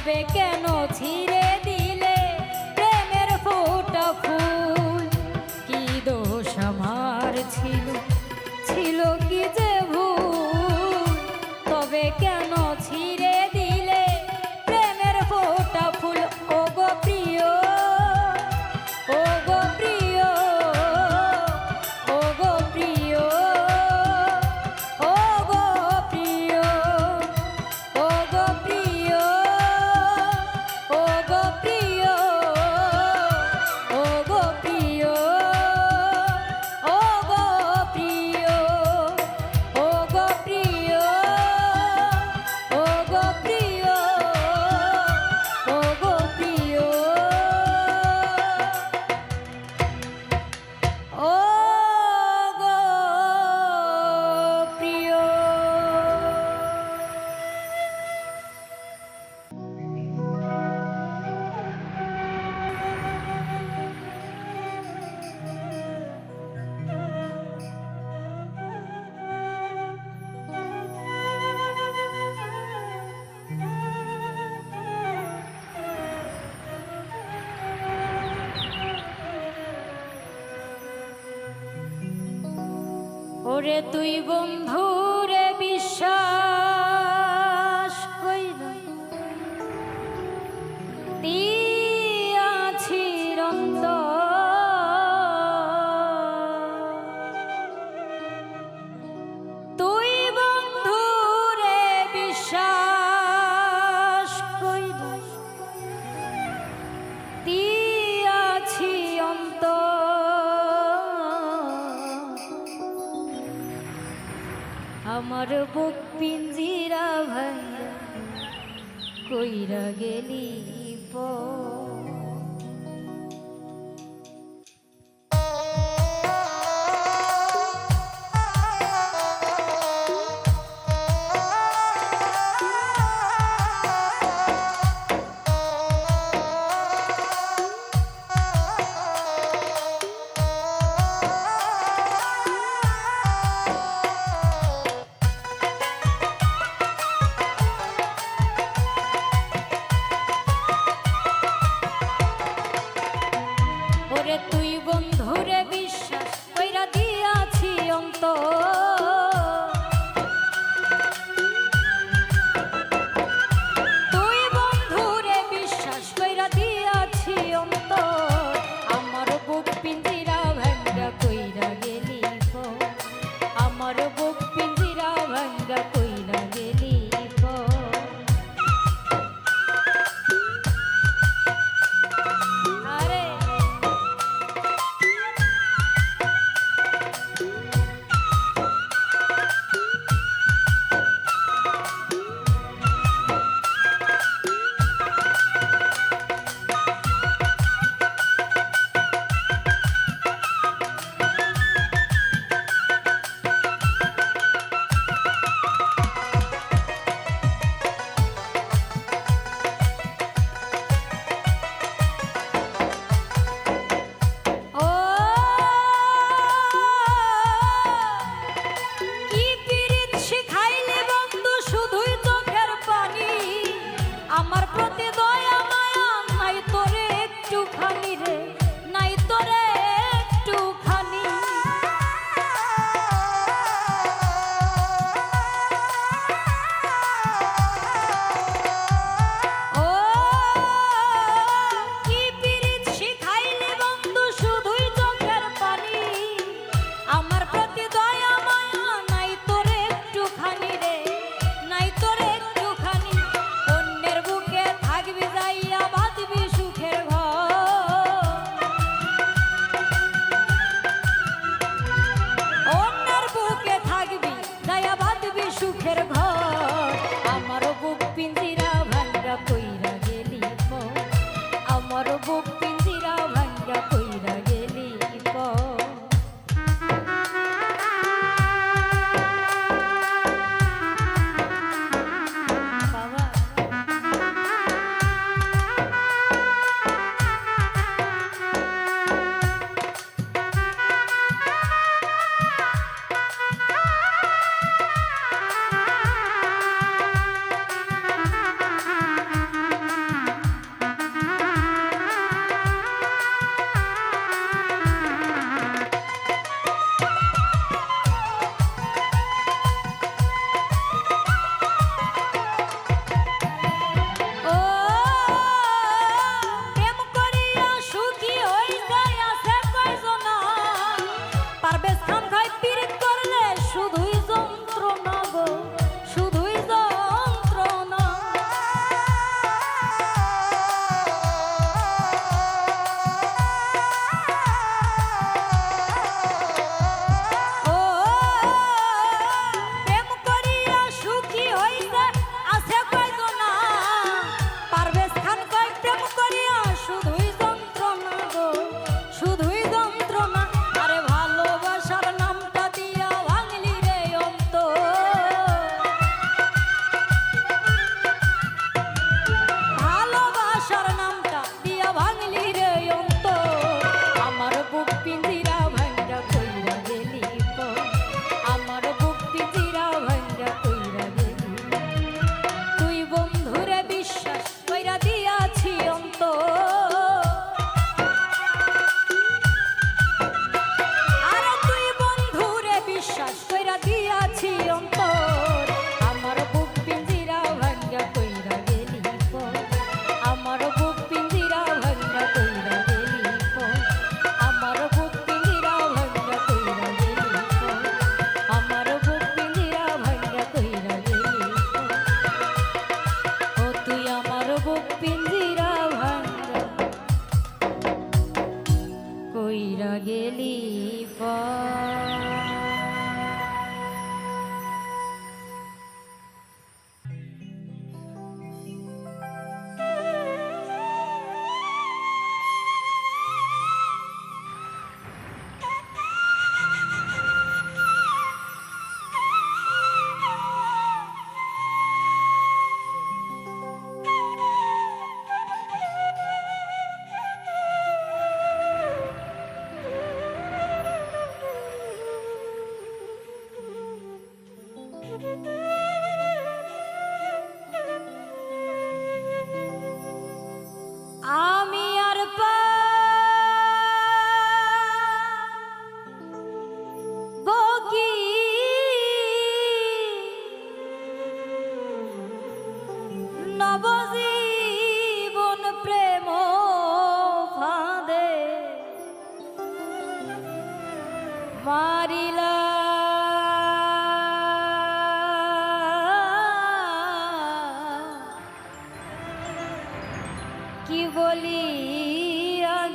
Speaker 1: তবে কেন ছিঁড়ে দিলে প্রেমের ফোঁটা ফুল? কি দোষ আমার ছিল, ছিল কি যে ভুল? তবে কেন ছিঁড়ে দিলে প্রেমের ফোঁটা ফুল? ও গো প্রিয়, ও গো প্রিয়, ও গো প্রিয়, ও গো প্রিয়, ও গো প্রিয়, ও গো প্রিয়, ও গো প্রিয়, ও গো প্রিয়, ও গো প্রিয়, ও গো প্রিয়, ও গো প্রিয়, ও গো প্রিয়। ওরে তুই বন্ধুরে বিশ্বাস কইরা দিয়াছিস অন্তর। তুই বন্ধুরে বিশ্বাস কইরা দিয়াছিস অন্তর। আমার বুক পিঞ্জিরা ভাইয়া কইরা গেলি পর। নবজীবন প্রেম ফাঁদে মারিলা কি বলি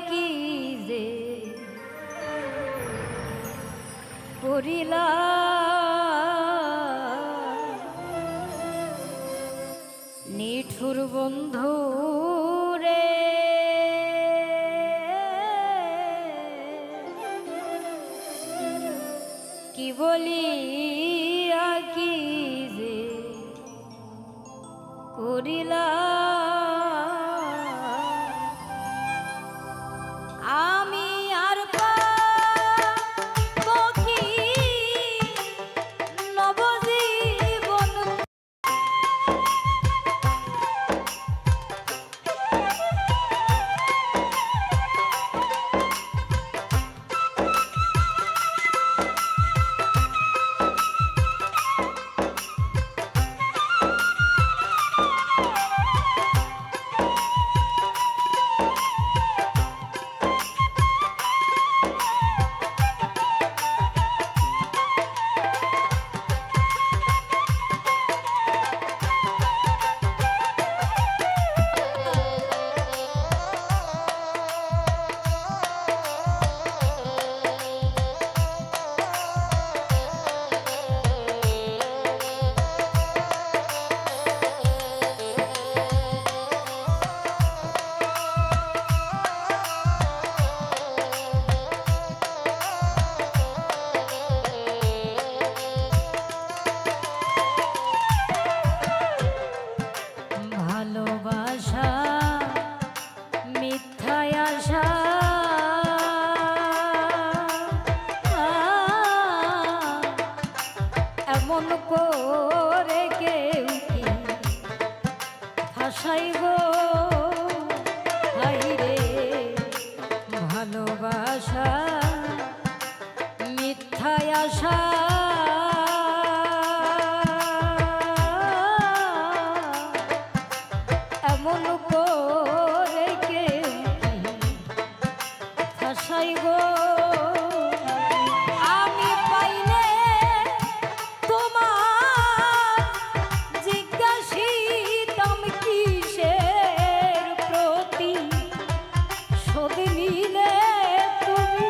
Speaker 1: কি যে করিলা নিঠুর বন্ধু রে কি বলি কি যে করিলা আমি আর পাবো কি নবজীবন ভালোবাসা মিথ্যায় আশা এমন করে কেউ কি ভাষাই গো হাইরে ভালোবাসা মিথ্যায় আশা এমন করে কেউ ভাষাই গো আমি পাইলে তোমার জিজ্ঞাসিতাম কিসের প্রতি শোধ নিলে তুমি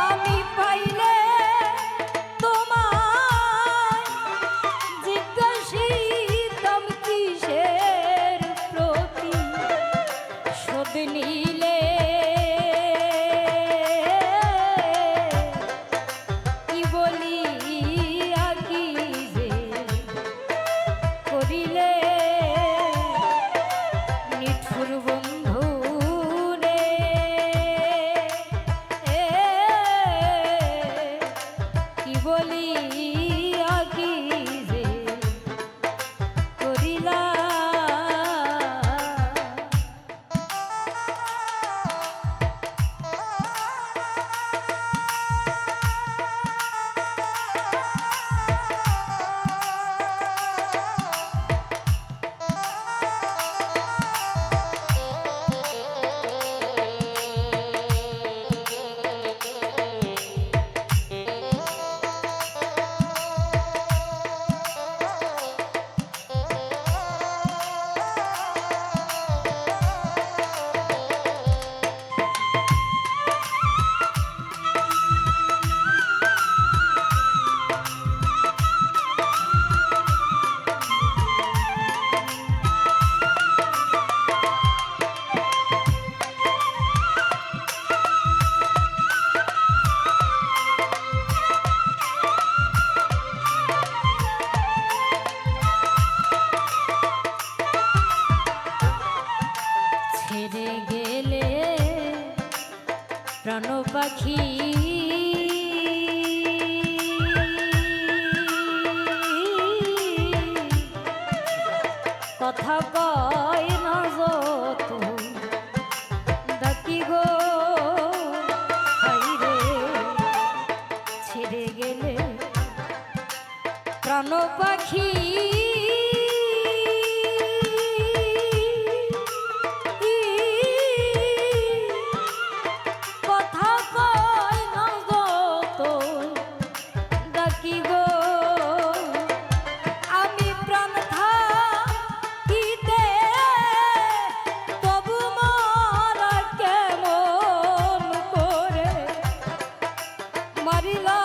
Speaker 1: আমি পাইলে তোমায় জিজ্ঞাসিতাম কিসের প্রতি শোধ নিলে কি বলি কি যে করিলে নিঠুর বন্ধু রে কি বলি কি যে করিলা ছেড়ে গেলে প্রাণ পাখি কথা কয় না যত থাকি গো হাইরে ছেড়ে গেলে প্রাণ পাখি কথা কয় না গো তো ডাকি গো আমি প্রাণ থাকিতে তবু মারা কেমন করে মারিলা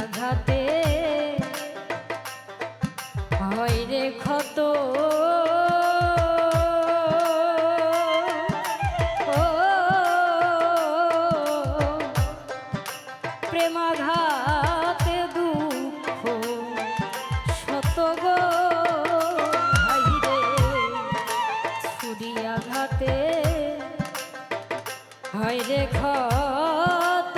Speaker 1: আঘাতে হয় রে ক্ষত প্রেমাঘাতে দুঃখ শত গো হাই রে ছুরি আঘাতে হয় রে ক্ষত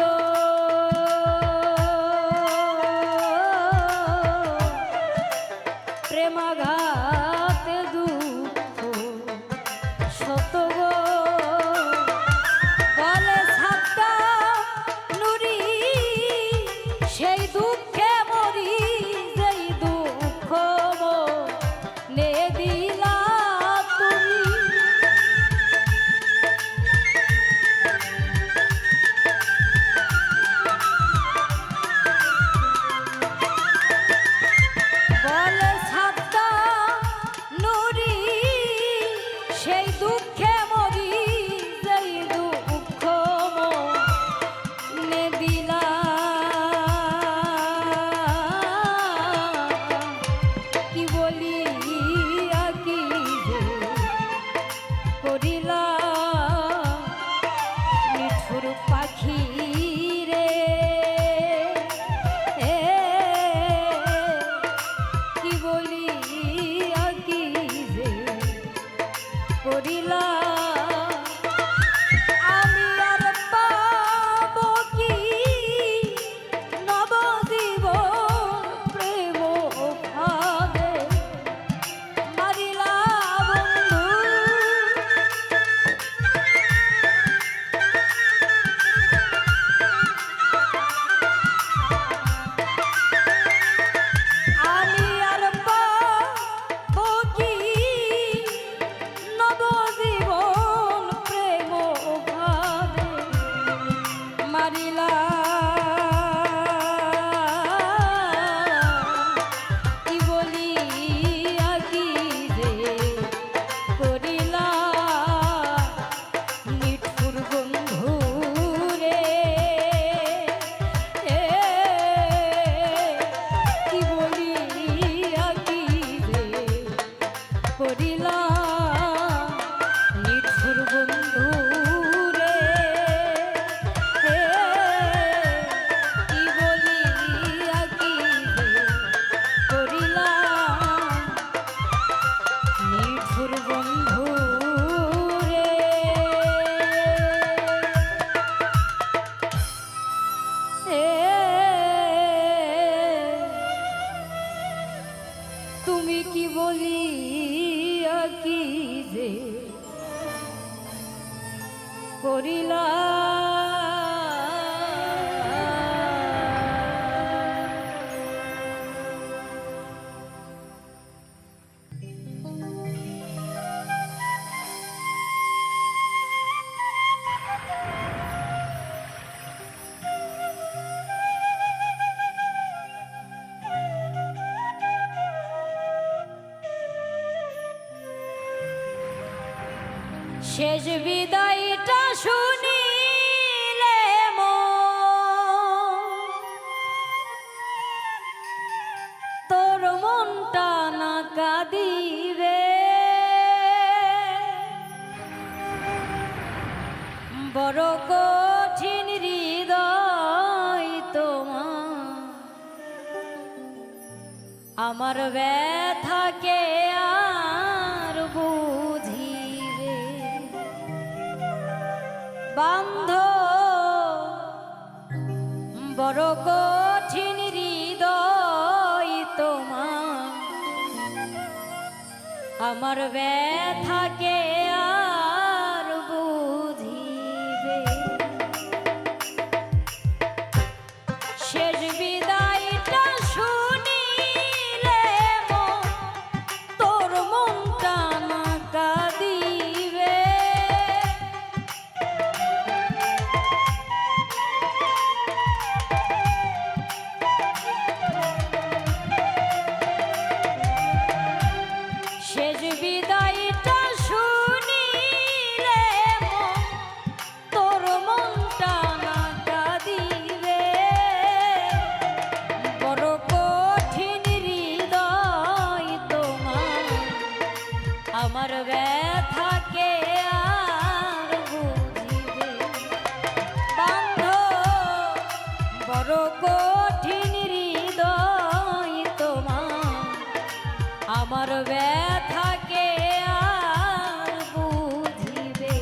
Speaker 1: প্রেমাঘাতে দুঃখ শত গো বলে ছাত্তা নুরি সেই দুঃখে মরি যেই দুঃখ নে দিলা তুমি বলে ছাত্তা নুরি সেই দুঃখে মরি যেই দুঃখ নে দিলা কি বলি কি যে করিলা নিঠুর পাখি রে কি বলি কি যে করিলা। করিলাম নিঠুর বন্ধু রে, কি বলিয়া কি করিলাম নিঠুর বন্ধু রে। তুমি কি বলিয়া কি যে করিলা, শেষ বিদায়টা শুনিলে তোর মনটা না কাঁদিবে, বড় কঠিন হৃদয় তোমার, আমার ব্যথাকে আর বুঝিবে, বান্ধ বড় কঠিন হৃদয় তোমার, আমার ব্যথাকে আর বুঝিবে। শেষ বিদায়টা শুনিলে তোর মনটা না কাঁদিবে, শেষ বিদায়টা শুনিলে তোর মনটা না কাঁদিবে, বড় কঠিন হৃদয় তোমার, আমার ব্যথাকে আর বুঝিবে, বান্ধব বড় কঠিন হৃদয় তোমার, আমার ব্যথাকে আর বুঝিবে।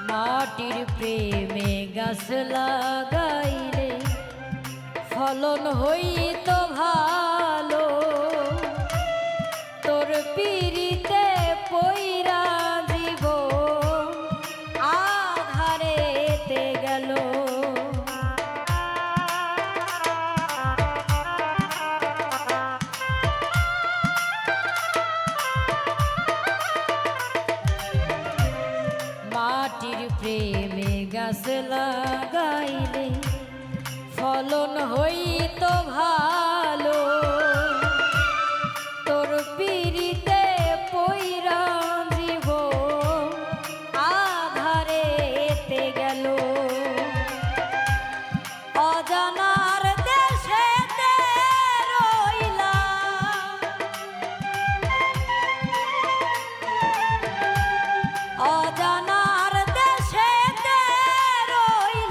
Speaker 1: মাটির প্রেমে গাছ লাগাইলে ফলন হইত ভালো, তোর পিরিতে পইরা জীব আধারেতে গেল, মাটির প্রেমে গাছ লাগাইলে ফলন হইত ভালো, তোর পিরিতে পইরা জীব আধারেতে গেল, অজানার দেশেতে রইলা, অজানার দেশেতে রইলা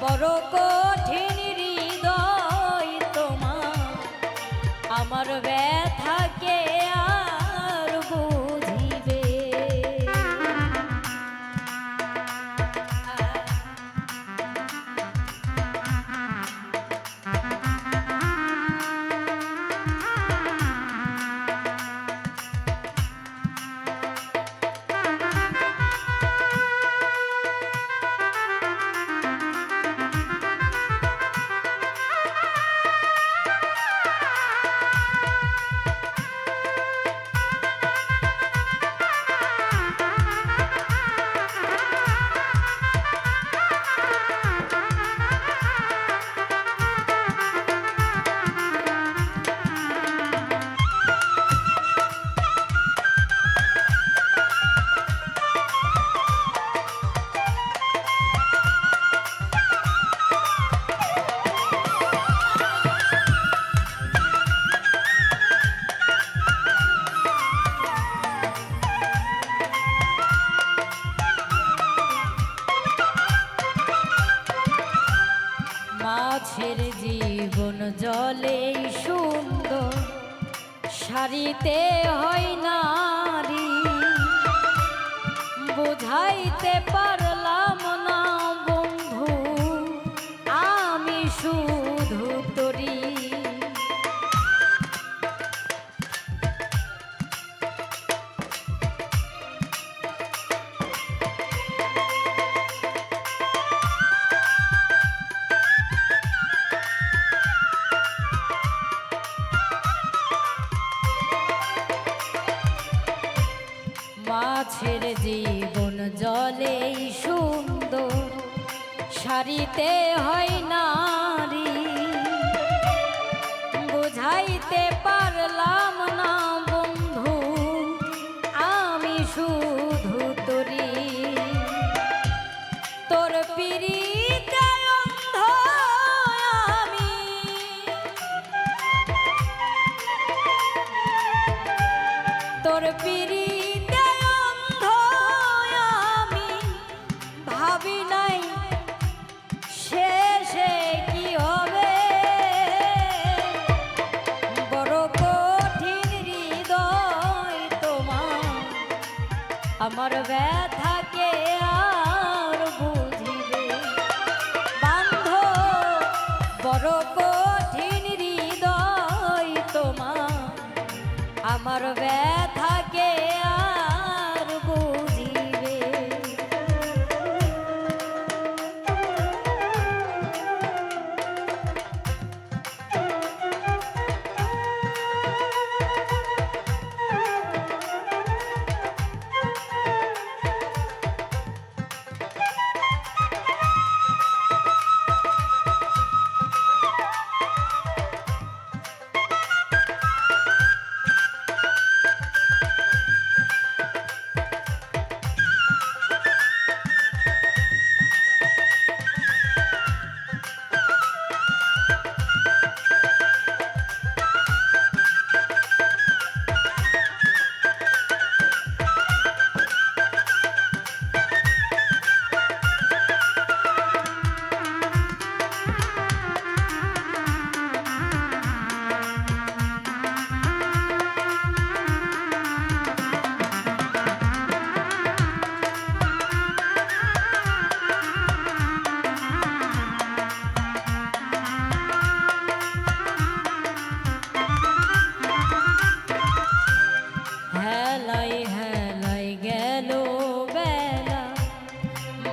Speaker 1: বড় কঠিন হৃদয় তোমার, আমার ব্যথাকে আর বুঝিবে। মাছের জীবন জলে সুন্দর, সারিতে হয় নারী, বুঝাইতে পারলাম না বন্ধু আমি শুধু তরি। মাছের জীবন জলেই সুন্দর, সারিতে হয় নারী, বুঝাইতে পারলাম না বন্ধু আমি শুধু তরি। তোর পিরিতে অন্ধ আমি, তোর পিরিতে অন্ধ আমি, ভাবি নাই শেষে কি হবে। বড় কঠিন হৃদয় তোমার, আমার ব্যথাকে আর বুঝিবে। বান্ধ বড় কঠিন হৃদয় তোমার, আমার ব্যথাকে আর বুঝিবে।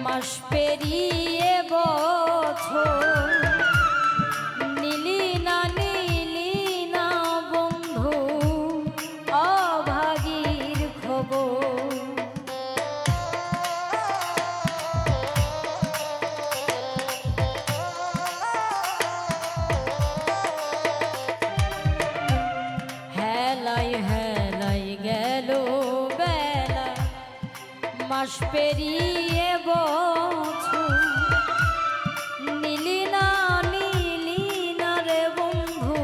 Speaker 1: মাস পেরিয়ে বছর, নীলি না বন্ধু অভাগীর খবর। হেলাই হেলাই গেল বেলা, মাস পেরিয়ে বছর, নীলি না রে বন্ধু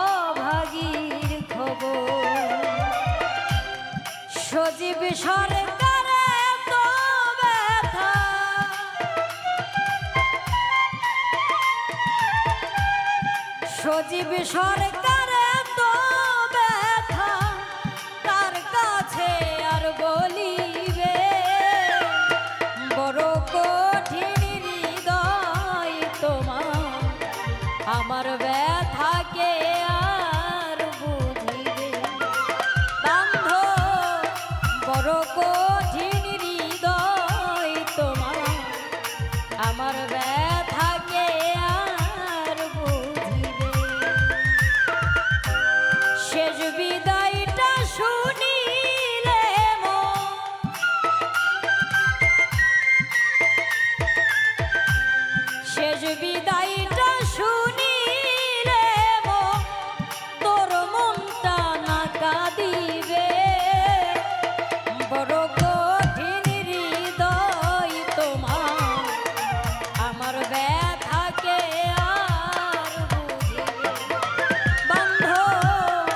Speaker 1: অভাগীর খবর। সজীব সরকারে তো ব্যথা সজীব সরকার তো ব্যথা তার কাছে আর বলিবে বড় কঠিন হৃদয় তোমার আমার ব্যথাকে আর বুঝিবে বান্ধব বড় কঠিন হৃদয় তোমার আমার ব্যথাকে আর বুঝিবে শেষ বিদায়টা শুনিলে শেষ বিদায়টা শুনিলে তোর মনটা না কাঁদিবে বড় কঠিন হৃদয় তোমার আমার ব্যথাকে আর বুঝিবে বান্ধব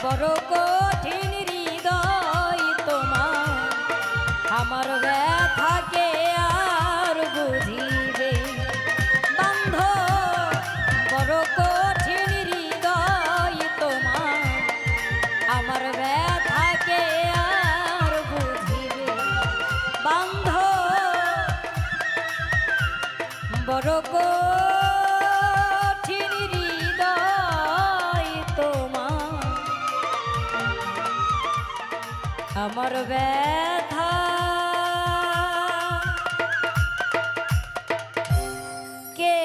Speaker 1: বড় কঠিন হৃদয় তোমার আমার ব্যথাকে আর বুঝিবে বান্ধব বড় কঠিন হৃদয় তোমার আমার ব্যথাকে আর বুঝিবে বান্ধব বড় কঠিন হৃদয় তোমার আমার ব্যথা কে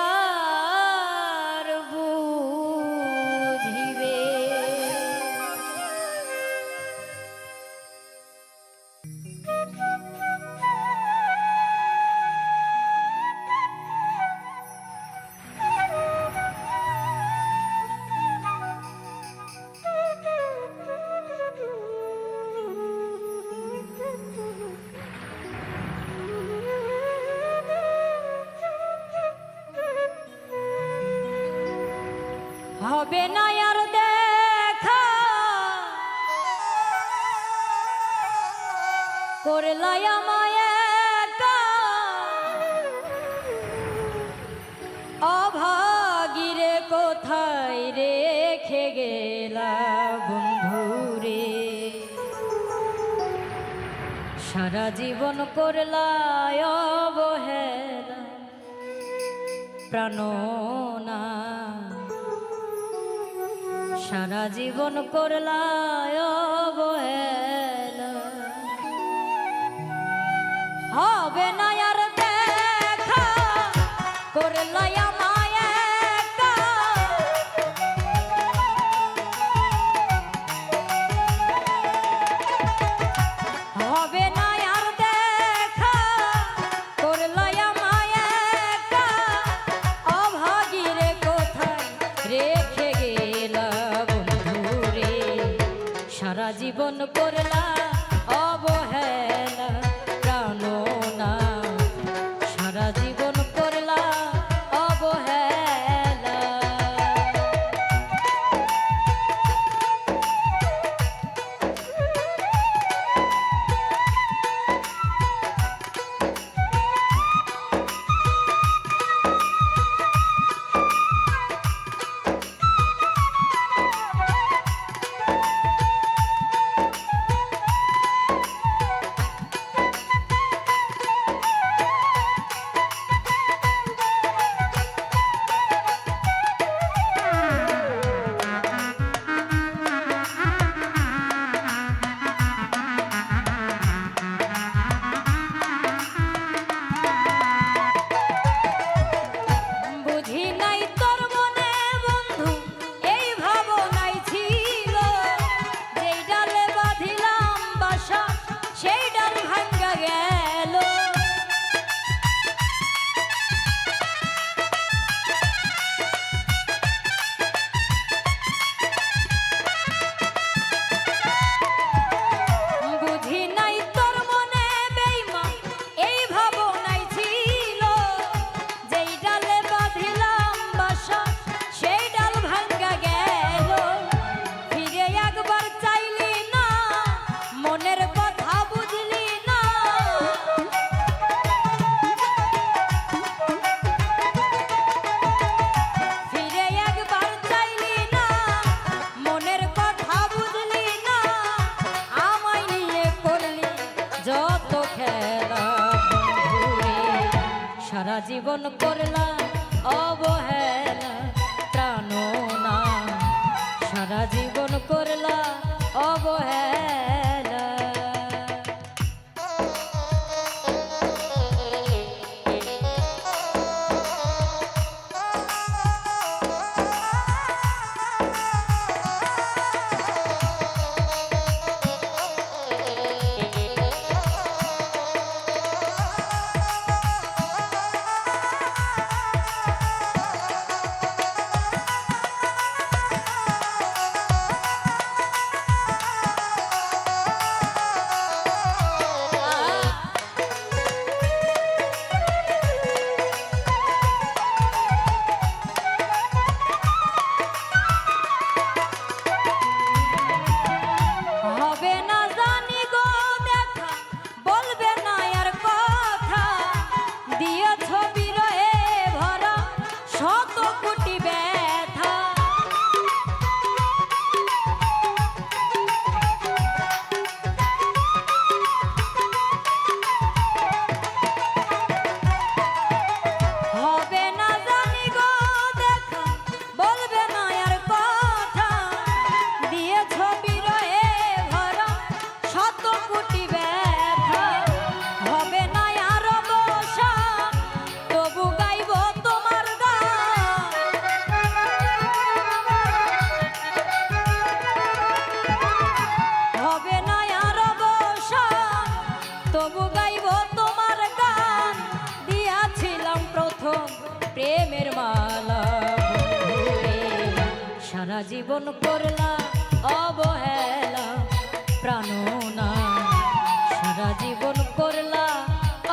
Speaker 1: আর বুঝিবে হবে না আর দেখা করলাই আমায় একা অভাগীরে কোথায় রেখে গেলা বন্ধুরে সারা জীবন করলাই অবহেলা প্রাণনা সারা জীবন করলাই অবহেলা হবে না আর দেখা করলাই আমায় একা হবে না আর দেখা করলাই আমায় একা অভাগীরে কোথায় রেখে গেলা বন্ধুরে সারা জীবন করলা অবহেলা প্রাণনা সারা জীবন করলা অবহেলা জীবন করলা অবহেলা প্রাণনা সারা জীবন করলা অবহেলা প্রেমের মালা সারা জীবন করলা অবহেলা প্রাণনা সারা জীবন করলা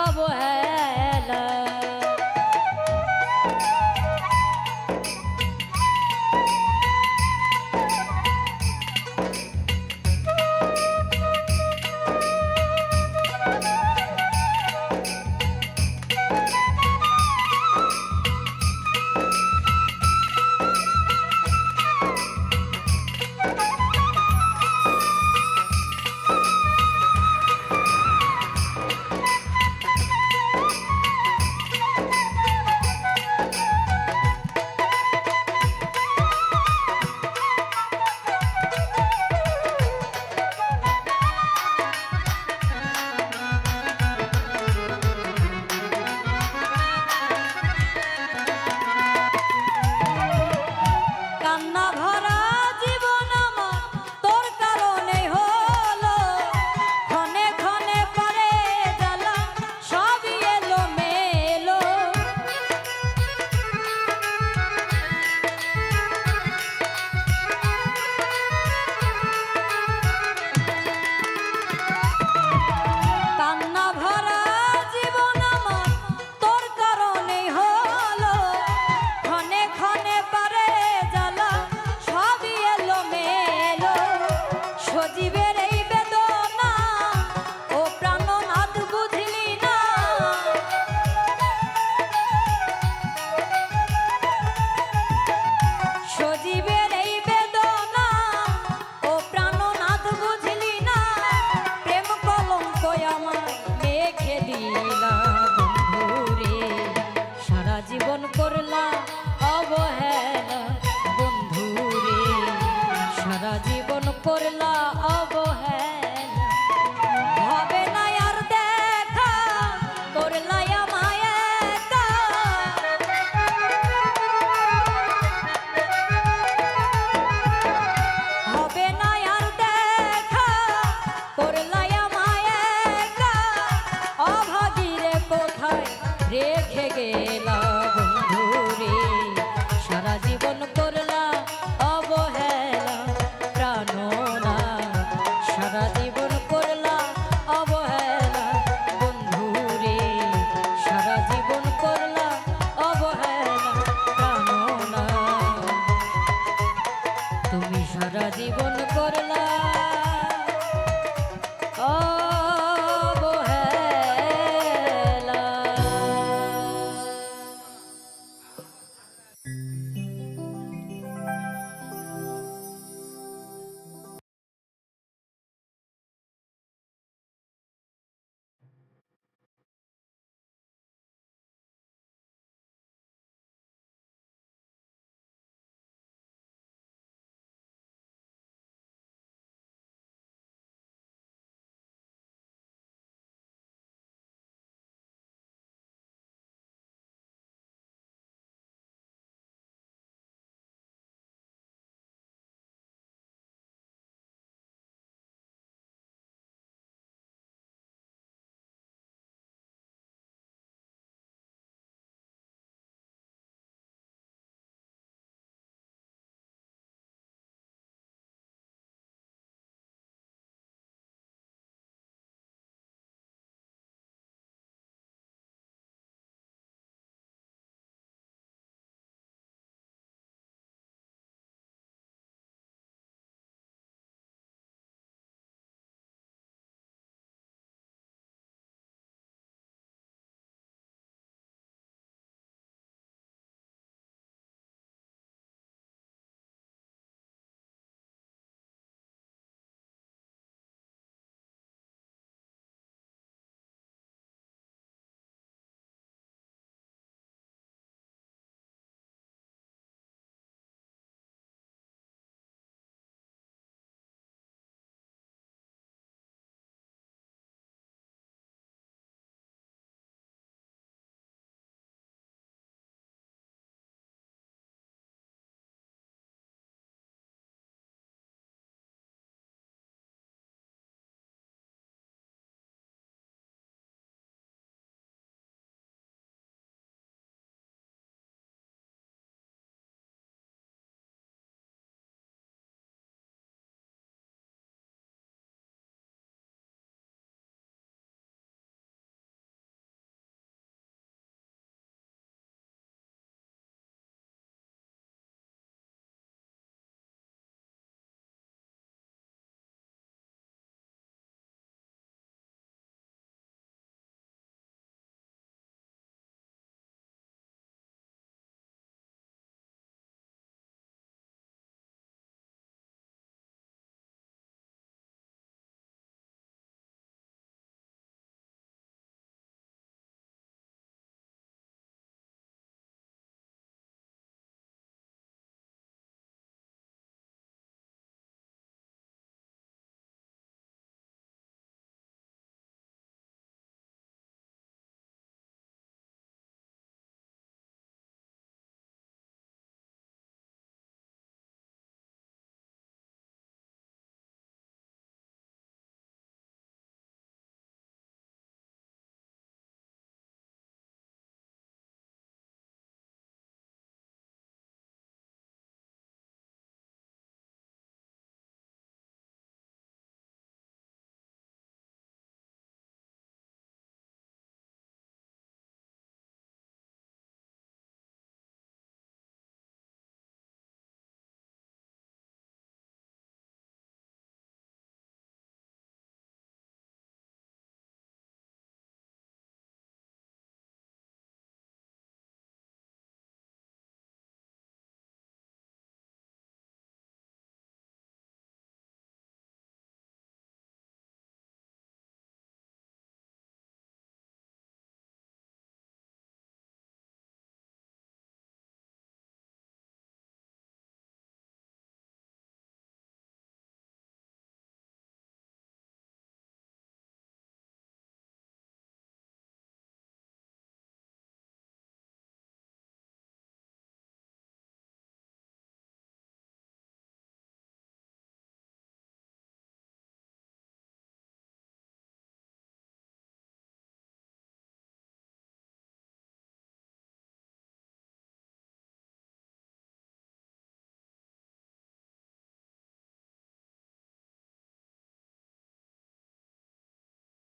Speaker 1: অবহেলা জীবন করলা অবহেলা বন্ধুরে সারা জীবন করলা অবহেলা হবে না আর দেখা করলা আমায় একা হবে না আর দেখা করলা আমায় একা অভাগীরে কোথায় রেখে গেলা বন্ধুরে সারা জীবন করলা অবহেলা প্রাণনা সারা জীবন করলা অবহেলা বন্ধুরে সারা জীবন করলা অবহেলা প্রাণনা তুমি সারা জীবন করলা অবহেলা